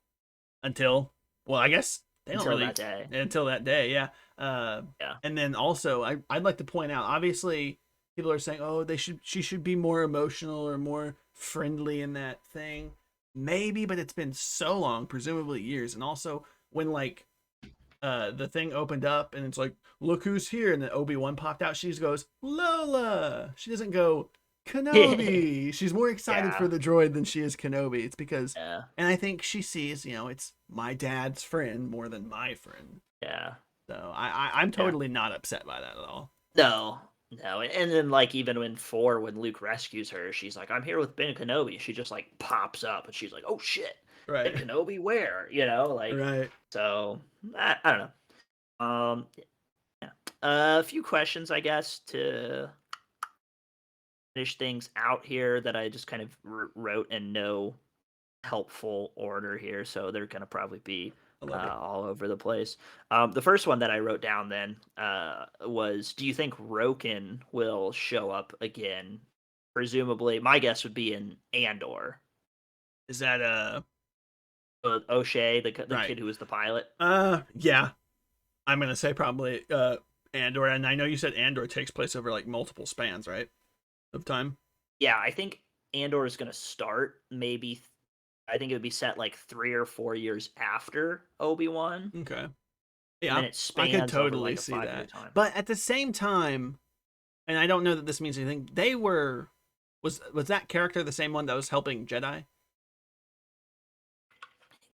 until well, I guess they don't until that really day, until that day, yeah. yeah, And then also I'd like to point out, obviously people are saying, "Oh, she should be more emotional or more friendly in that thing." Maybe, but it's been so long, presumably years. And also when like the thing opened up and it's like, "Look who's here." And then Obi-Wan popped out, she just goes, "Lola." She doesn't go, "Kenobi." She's more excited for yeah, the droid than she is Kenobi. It's because yeah, and I think she sees, it's my dad's friend more than my friend. yeah, So I'm yeah. totally not upset by that at all. No, no, and then like even in 4, when Luke rescues her, she's like, "I'm here with Ben Kenobi." She just like pops up, and she's like, "Oh shit, Ben Right. Kenobi, where?" Like Right. so. I don't know. Yeah. A few questions, I guess, to finish things out here that I just kind of wrote and know helpful order here, so they're gonna probably be I love it. all over the place. The first one that I wrote down then was, do you think Roken will show up again? Presumably, my guess would be in Andor. Is that O'Shea, the right? kid who was the pilot. Yeah. I'm gonna say probably Andor, and I know you said Andor takes place over like multiple spans, right? Of time. Yeah, I think Andor is gonna start maybe. I think it would be set like 3 or 4 years after Obi-Wan, Okay. and then Yeah, it I could spans over totally like a see 5 year that. time. But at the same time, and I don't know that this means anything, they were was that character the same one that was helping Jedi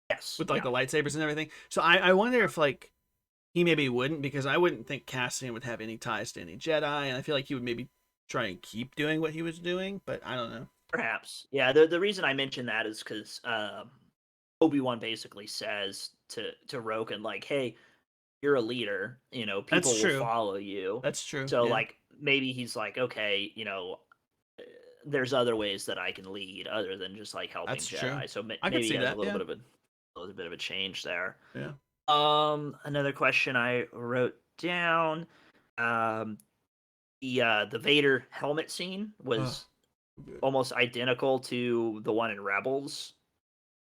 Yes, with like yeah, the lightsabers and everything? So I wonder if like he maybe wouldn't, because I wouldn't think Cassian would have any ties to any Jedi, and I feel like he would maybe try and keep doing what he was doing, but I don't know. perhaps. Yeah, the reason I mentioned that is because Obi-Wan basically says to Roken like, "Hey, you're a leader. You know, That's people will true. follow you." That's true. So Yeah. like maybe he's like, "Okay, uh, there's other ways that I can lead other than just like helping That's true. Jedi." So I could maybe he see has a that. Yeah. little bit of a change there. Yeah. Another question I wrote down. Um, the Vader helmet scene Oh, was good. almost identical to the one in Rebels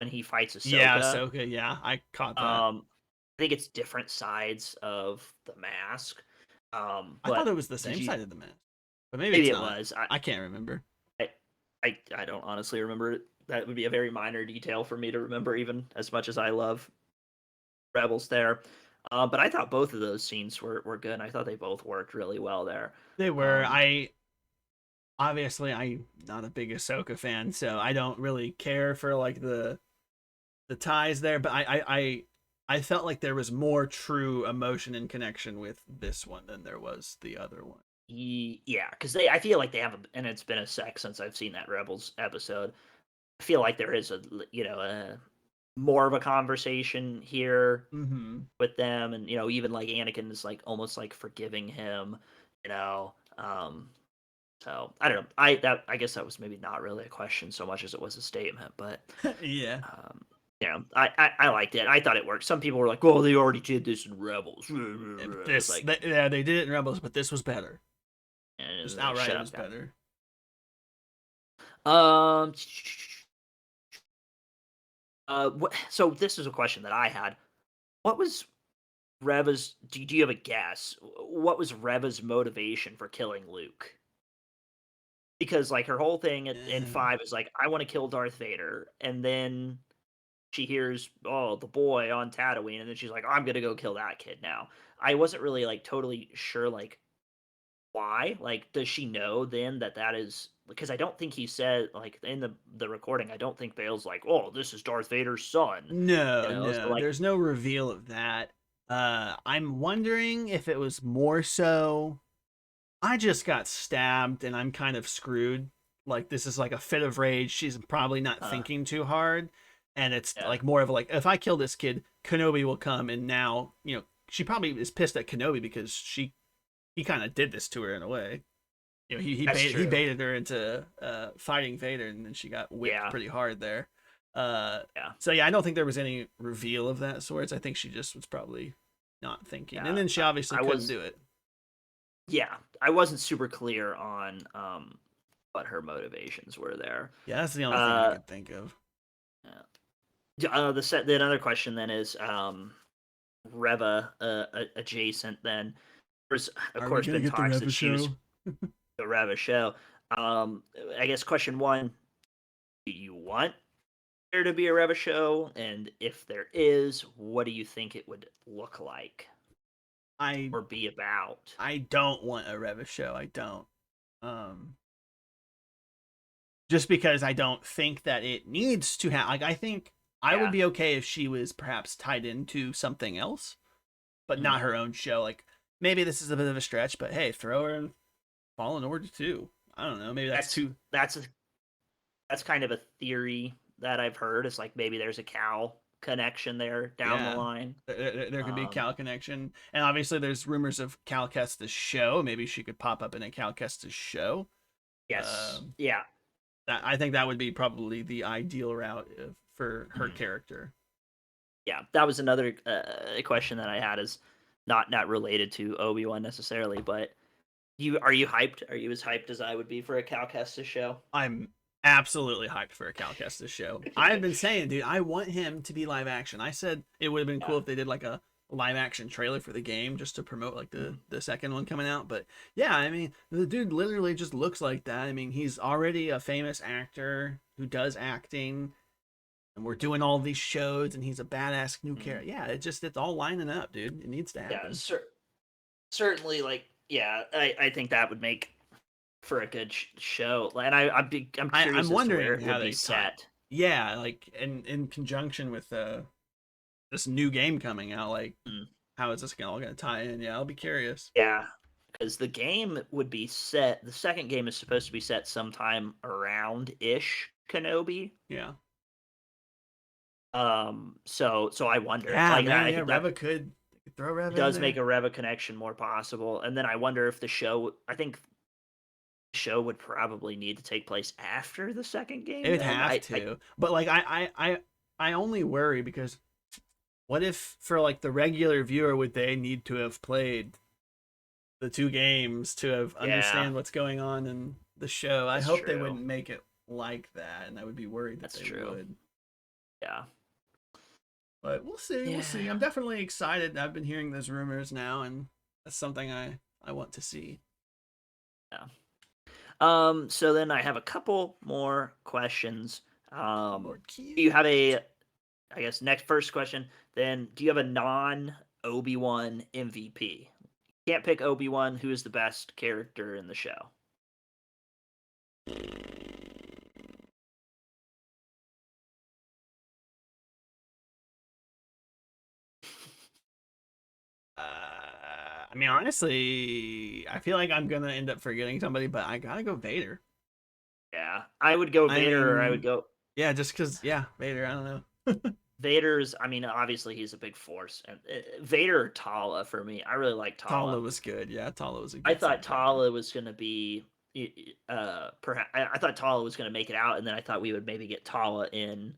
when he fights Yeah, Ahsoka. Ahsoka. Yeah, I caught that. Um, I think it's different sides of the mask. I thought But it was the did same you? side of the mask, but maybe Maybe it's it not. was. I can't remember. I, I don't honestly remember it. That would be a very minor detail for me to remember, even as much as I love Rebels there. But I thought both of those scenes were good. And I thought they both worked really well there. They were. Um, I obviously I'm not a big Ahsoka fan, so I don't really care for like the ties there. But I felt like there was more true emotion and connection with this one than there was the other one. yeah, because I feel like they have, and it's been a sec since I've seen that Rebels episode. I feel like there is a more of a conversation here Mm-hmm. with them, and even like Anakin is like almost like forgiving him, you know. So I don't know. I guess that was maybe not really a question so much as it was a statement, but Yeah. um, I liked it. I thought it worked. Some people were like, "Well, they already did this in Rebels." It's like, Yeah, they did it in Rebels, but this was better. Just outright, shut it up, was guy. better. Um, so this is a question that I had. What was Reva's? Do you have a guess? What was Reva's motivation for killing Luke? Because like her whole thing in Yeah. five is like, I want to kill Darth Vader, and then she hears, oh, the boy on Tatooine, and then she's like, I'm gonna go kill that kid now. I wasn't really like totally sure like why. Like, does she know then that that is because I don't think he said like in the recording. I don't think Bale's like, oh, this is Darth Vader's son. No, So no, like, there's no reveal of that. I'm wondering if it was more so I just got stabbed and I'm kind of screwed. Like this is like a fit of rage. She's probably not uh, thinking too hard, and it's yeah, like more of a like if I kill this kid, Kenobi will come, and now she probably is pissed at Kenobi because he kind of did this to her in a way. that's He true. baited her into fighting Vader, and then she got whipped Yeah, pretty hard there. Uh, yeah, so yeah, I don't think there was any reveal of that sorts. I think she just was probably not thinking, and yeah. then she obviously I couldn't was, do it. yeah, I wasn't super clear on what her motivations were there. Yeah, that's the only thing I Uh, could think of. the another question then is Reva adjacent. Then there's of Are we course gonna been get the talks that Reva she was show? the Reva show. I guess question one: do you want there to be a Reva show? And if there is, what do you think it would look like I or be about? I don't want a Reva show. I don't. Um, just because I don't think that it needs to have. Like I think I would Yeah. be okay if she was perhaps tied into something else, but Mhm. not her own show. Like maybe this is a bit of a stretch, but hey, throw her in Fallen Order too. I don't know. Maybe that's That's too. that's a, that's kind of a theory that I've heard. It's like maybe there's a Cal connection there down the Yeah, line. there could be a Um, Cal connection, and obviously there's rumors of Cal Kestis show. Maybe she could pop up in a Cal Kestis show. yes, Um, yeah, that I think that would be probably the ideal route for her Mhm. character. Yeah, that was another question that I had is not related to Obi-Wan necessarily, but you hyped? Are you as hyped as I would be for a Cal Kestis show? I'm absolutely hyped for a Cal Kestis show. I've been saying, dude, I want him to be live action. I said it would have been Yeah. cool if they did like a live action trailer for the game just to promote like Mhm. the second one coming out. But yeah, I mean, the dude literally just looks like that. I mean, he's already a famous actor who does acting, and we're doing all these shows, and he's a badass new Mhm. character. Yeah, it's all lining up, dude. It needs to Yeah, happen. certainly. Like, yeah, I think that would make for a good show. And I'm I'm curious as to where wondering it how would be they tie. set. Yeah, like in conjunction with this new game coming out, like Mm. how is this all gonna tie in? Yeah, I'll be curious. Yeah, because the game would be set. The second game is supposed to be set sometime around ish Kenobi. Yeah, So I wonder. yeah, Like man. I Yeah, think that Reva could they could throw Reva in does make there. a Reva connection more possible. And then I wonder if the show. I think the show would probably need to take place after the second It game. would Then have I to, but like I only worry because what if for like the regular viewer would they need to have played the two games to have yeah, understand what's going on in the show? I that's hope they true. wouldn't make it like that, and I would be worried that That's they true. would. Yeah. But we'll see. We'll see. Yeah. I'm definitely excited. I've been hearing those rumors now, and that's something I want to see. Yeah. So then I have a couple more questions. More Do you cute. have a, I guess, next first question? Then do you have a non Obi-Wan MVP? Can't pick Obi-Wan. Who is the best character in the show? I mean, honestly, I feel like I'm gonna end up forgetting somebody, but I gotta go Vader. Yeah, I would go I Vader, or I would mean, go yeah, just because, yeah, Vader. I don't know. Vader's. I mean, obviously he's a big force, and Vader or Tala for me. I really like Tala Tala. was good. Yeah, Tala was a I good thought side character. Tala was going to be perhaps I thought Tala was going to make it out, and then I thought we would maybe get Tala in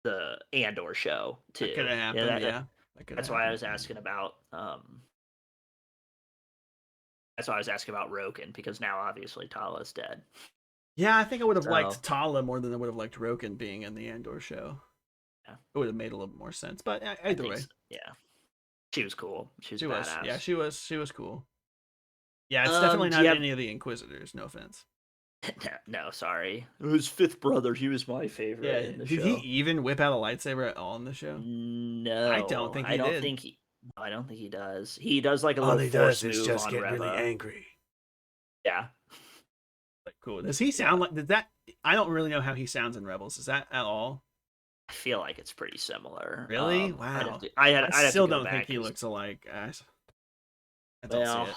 the Andor show That could too. have Yeah, happened. Yeah, that could have that's why I happened. was asking about that's why I was asking about Roken, because now obviously Tala's dead. Yeah, I think I would have So liked Tala more than I would have liked Roken being in the Andor show. yeah, It would have made a little bit more sense. But I either think way, so. Yeah, she was cool. She was she was. Yeah, badass. she was cool. Yeah, it's definitely Do you not have any of the Inquisitors. No offense. no, sorry. His fifth brother. He was my favorite Yeah, in the did he show. even whip out a lightsaber at all in the show? I don't No, think I he don't did. think he. No, I don't think he does. He does like a All little he does force is move just on get really Reva. angry. Yeah, Like, cool. Does he yeah. sound like did that? I don't really know how he sounds in Rebels. Is that at all? I feel like it's pretty similar. Really? Wow. I I'd have to still go don't think back he because looks alike, guys. I don't see well, it.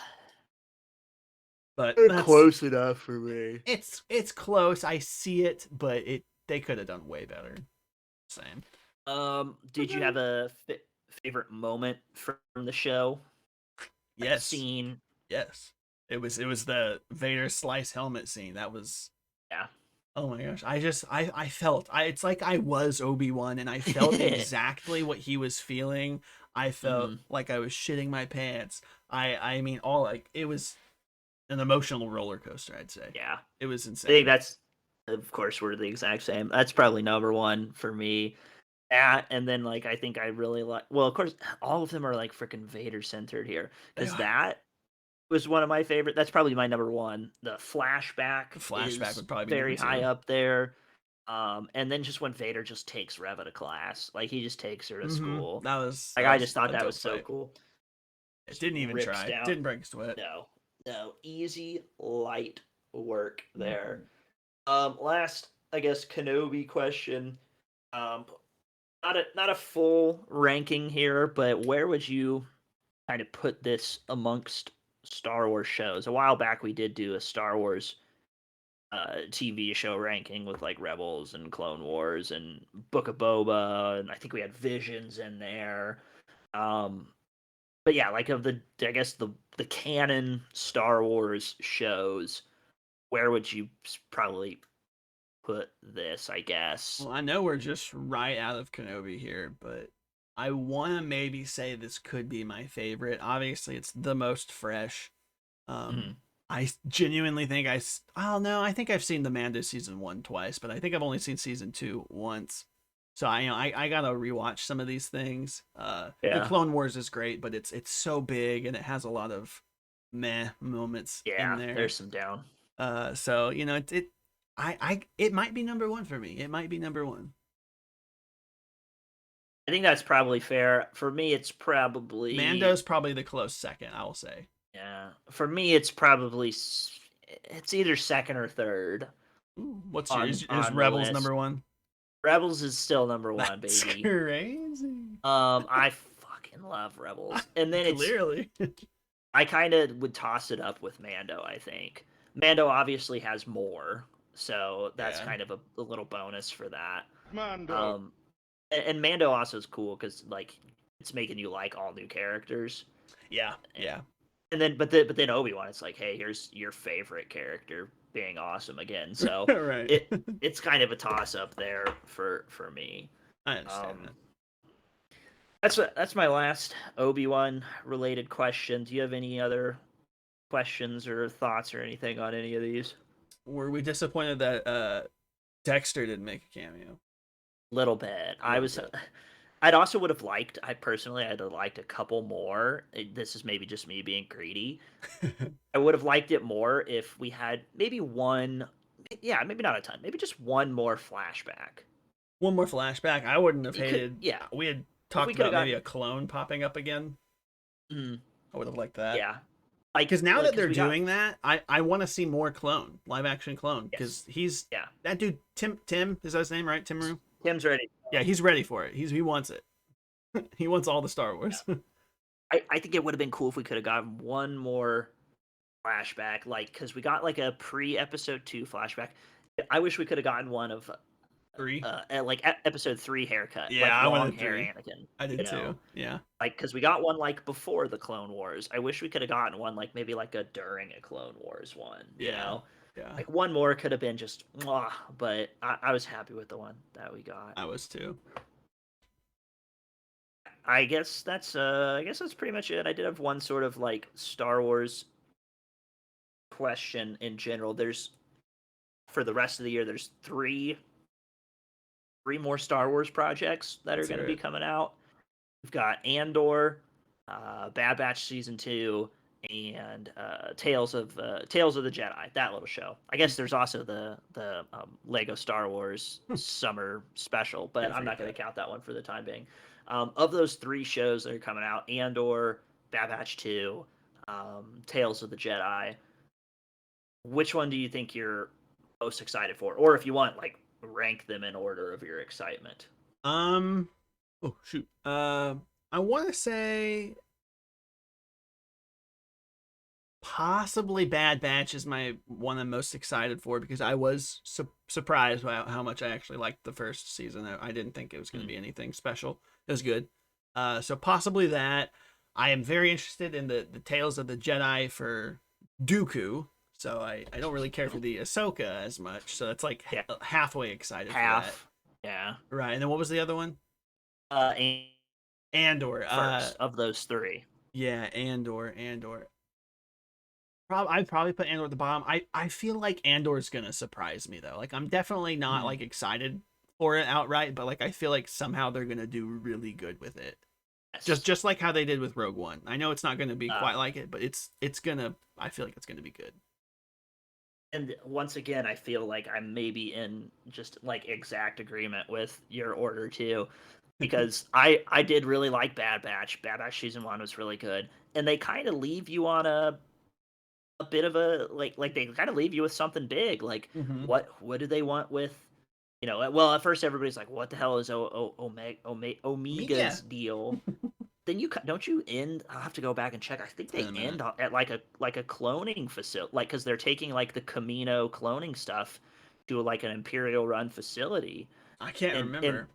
But they're that's close enough for me. it's close. I see it, but it they could have done way better. Same. Did you have a favorite moment from the show? Like a Yes. scene? Yes. It was the Vader slice helmet scene. That was Yeah. oh my gosh. I felt it's like I was Obi-Wan and I felt exactly what he was feeling. I felt Hmm. like I was shitting my pants. I mean all like it was an emotional roller coaster, I'd say. Yeah. It was I think insane. that's, of course, we're the exact same. That's probably number one for me. That, and then like I think I really like. Well, of course, all of them are like freaking Vader centered here, They because are. that was one of my favorite. That's probably my number one. The flashback The flashback is would probably be number very high 2. up there. And then just when Vader just takes Reva to class, like he just takes her to school. Like That I was just thought a that was dope so fight. cool. It Just didn't even rips try. down. Didn't break a sweat. No, no, easy light work there. Mhm. Last, I guess, Kenobi question. Um, not a full ranking here, but where would you kind of put this amongst Star Wars shows? A while back, we did do a Star Wars TV show ranking with like Rebels and Clone Wars and Book of Boba, and I think we had Visions in there. Um, but yeah, like of the, I guess the canon Star Wars shows, where would you probably put this, I guess. Well, I know we're just right out of Kenobi here, but I want to maybe say this could be my favorite. Obviously, it's the most fresh. Um, Mhm. I genuinely think well, no, I think I've seen the Mando season 1 twice, but I think I've only seen season 2 once. So I gotta rewatch some of these things. The Yeah. Clone Wars is great, but it's so big and it has a lot of meh moments in Yeah, there. there's some down. So it might be number one for me. It might be number one. I think that's probably fair. For me, it's probably Mando's probably the close second, I will say. yeah. For me, it's probably it's either second or third Ooh, what's on yours? Is the Rebels list. number one? Rebels is still number one, That's baby. crazy. I fucking love Rebels, and then it's Clearly. I kind of would toss it up with Mando. I think Mando obviously has more, so that's Yeah. kind of a little bonus for that. Mando. Um, and Mando also is cool because like it's making you like all new characters. Yeah. And, Yeah. and then Obi-Wan, it's like, hey, here's your favorite character being awesome again. So Right. it's kind of a toss up there for me. I understand Um, that. that's my last Obi-Wan related question. Do you have any other questions or thoughts or anything on any of these? Were we disappointed that Dexter didn't make a cameo? Little bit. A little bit. I'd also would have liked. I'd have liked a couple more. This is maybe just me being greedy. I would have liked it more if we had maybe one. Yeah, maybe not a ton. Maybe just one more flashback. One more flashback. I wouldn't have You could, hated. yeah. We had If we talked could have about maybe gotten, a clone popping up again. mm, I would have liked that. yeah, Because now that because they're we got doing that, I want to see more clone, live action clone. yes, Because he's yeah. that dude. Tim is that his name, right? Timru. Tim's ready. Yeah, he's ready for it. He wants it. He wants all the Star Yeah. Wars. I think it would have been cool if we could have gotten one more flashback, like because we got like a pre-episode 2 flashback. I wish we could have gotten one of 3. like episode 3 haircut, Yeah, like I long wanted hair 3. Anakin. I You did know, too. Yeah. like because we got one like before the Clone Wars. I wish we could have gotten one like maybe like a during a Clone Wars one. You Yeah. know, Yeah. like one more could have been just mwah, but I was happy with the one that we got. I was too. I guess that's pretty much it. I did have one sort of like Star Wars question in general. There's for the rest of the year. There's three more Star Wars projects that are Let's going to hear be it. coming out. We've got Andor, Bad Batch season 2, and Tales of the Jedi. That little show. I guess there's also the Lego Star Wars summer special, but Can't I'm forget not going that. to count that one for the time being. Of those three shows that are coming out, Andor, Bad Batch 2, Tales of the Jedi. Which one do you think you're most excited for? Or if you want, like, rank them in order of your excitement. Um. Oh shoot. I want to say possibly Bad Batch is my one I'm most excited for because I was surprised by how much I actually liked the first season. I didn't think it was going to be anything special. It was good. So possibly that. I am very interested in the Tales of the Jedi for Dooku. So I don't really care for the Ahsoka as much. So that's like Yeah. halfway excited for that. Half. Yeah. Right. And then what was the other one? And Andor. first of those three. Yeah, Andor. I'd probably put Andor at the bottom. I feel like Andor's gonna surprise me though. Like I'm definitely not like excited for it outright, but like I feel like somehow they're gonna do really good with it. Yes. Just like how they did with Rogue One. I know it's not gonna be quite like it, but it's gonna. I feel like it's gonna be good. And once again, I feel like I'm maybe in just like exact agreement with your order too, because I did really like Bad Batch. Bad Batch season 1 was really good, and they kind of leave you on a bit of a like they kind of leave you with something big. Like Mm-hmm. what do they want with well, at first everybody's like, what the hell is Omega's deal? Then don't you end? I'll have to go back and check. I think they end at like a cloning facility, like because they're taking like the Camino cloning stuff to like an Imperial run facility, I can't and remember.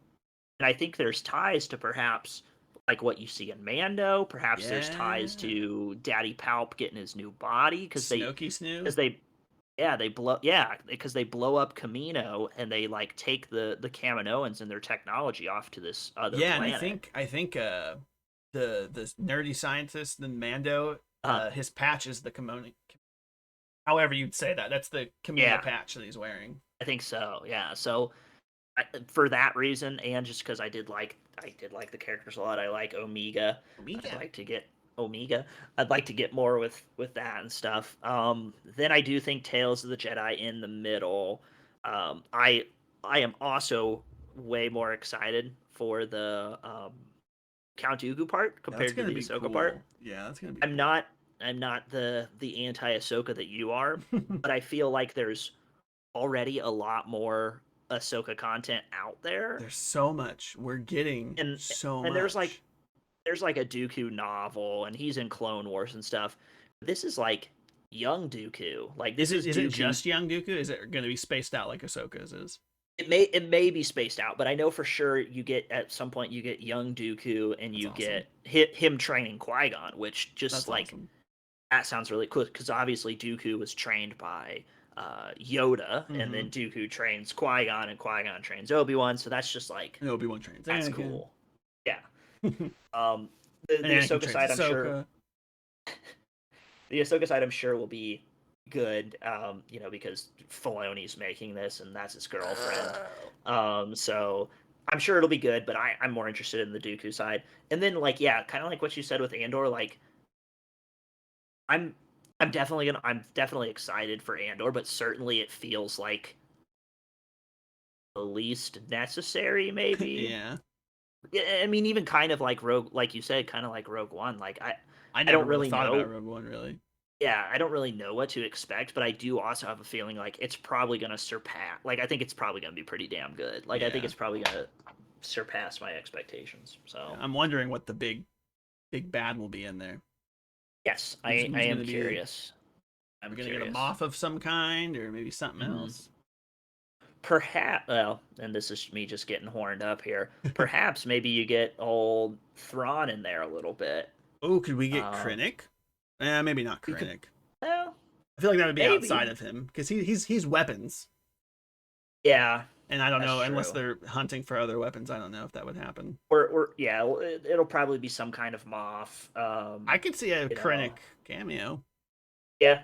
I think there's ties to perhaps like what you see in Mando. Perhaps there's Yeah. ties to Daddy Palp getting his new body because Snooky Snoo. they Yeah, they blow. Yeah, because they blow up Camino and they like take the Kaminoans and their technology off to this other Yeah, and planet. I think the nerdy scientist, the Mando, Uh, his patch is the kimono. However you'd say that. That's the Camino yeah, patch that he's wearing. I think so. Yeah, so for that reason, and just because I did like the characters a lot. I like Omega. I'd Omega. like to get Omega. I'd like to get more with that and stuff. Then I do think Tales of the Jedi in the middle. I am also way more excited for the Count Dooku part That's compared to gonna the be Ahsoka part. cool. Yeah, that's gonna be I'm cool. not I'm not the anti Ahsoka that you are, but I feel like there's already a lot more Ahsoka content out there, There's so much. We're getting and so and much. there's like a Dooku novel, and he's in Clone Wars and stuff. This is like young Dooku. Like this is Is it Dooku. just young Dooku? Is it gonna be spaced out like Ahsoka's is? It may be spaced out, but I know for sure you get at some point you get young Dooku and That's you awesome. get him training Qui Gon, which just That's like awesome. that sounds really cool because obviously Dooku was trained by Yoda, and Mm-hmm. then Dooku trains Qui Gon, and Qui Gon trains Obi-Wan. So that's just like And Obi-Wan trains that's Anakin. cool. Yeah. And Um, the Anakin Ahsoka trains side, I'm sure Ahsoka. the Ahsoka side, I'm sure will be good. Because Filoni's making this, and that's his girlfriend. So I'm sure it'll be good. But I'm more interested in the Dooku side. And then like yeah, kind of like what you said with Andor. Like I'm I'm definitely excited for Andor, but certainly it feels like the least necessary, maybe. Yeah. Yeah, I mean, even kind of like Rogue, like you said, kind of like Rogue One. Like I I never don't really really thought about know. Rogue One really. Yeah, I don't really know what to expect, but I do also have a feeling like it's probably gonna surpass. Like I think it's probably gonna be pretty damn good. Like I think Yeah. it's probably gonna surpass my expectations. Yeah. So I'm wondering what the big bad will be in there. yes, I Who's am gonna be? curious. We're I'm gonna get a curious. moth of some kind, or maybe something Hmm. else. Perhaps, well, and this is me just getting horned up here. Perhaps maybe you get old Thrawn in there a little bit. Oh, could we get Um, Krennic? Maybe not we could, Krennic. well, I feel like that would be outside maybe. of him because he's weapons, Yeah, and I don't that's know unless true. they're hunting for other weapons. I don't know if that would happen. Or yeah, well, it'll probably be some kind of moth. I could see a You know, Krennic cameo. yeah,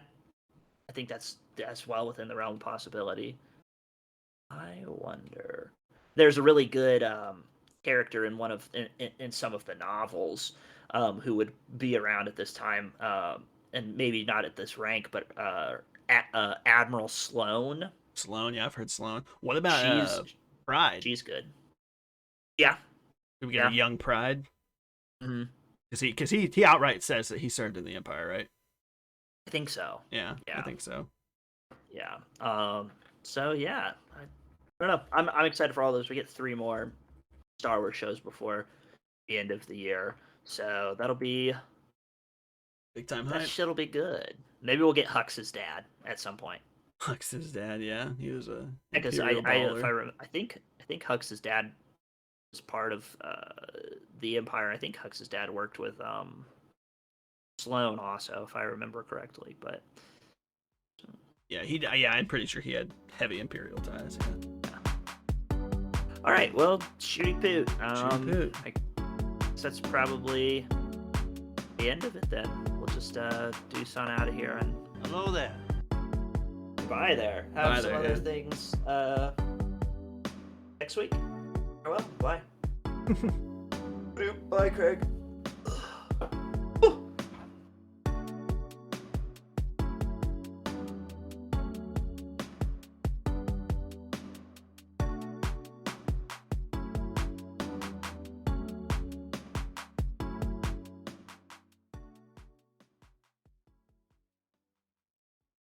I think that's well within the realm of possibility. I wonder. There's a really good character in in some of the novels who would be around at this time, and maybe not at this rank, but Admiral Sloane. Sloane, yeah, I've heard Sloane. What about She's Pride? she's good. Yeah, Do we get a yeah. young Pride? Hmm. Because he outright says that he served in the Empire, right? I think so. Yeah, I Yeah, think so. yeah. So yeah, I don't know. I'm excited for all those. We get 3 more Star Wars shows before the end of the year, so Big time that hype. shit'll be good. Maybe we'll get Hux's dad at some point. Hux's dad, yeah, he was a Because Imperial if baller. I think Hux's dad was part of the Empire. I think Hux's dad worked with Sloane also, if I remember correctly. But Yeah, yeah, I'm pretty sure he had heavy Imperial ties. Yeah. all right, well, shooty poot. Shooting poot. I guess that's probably the end of it. Then we'll just do son out of here and Hello there. bye there. Have Bye some there, other yeah. things next week. Farewell. Bye. Bye, Craig.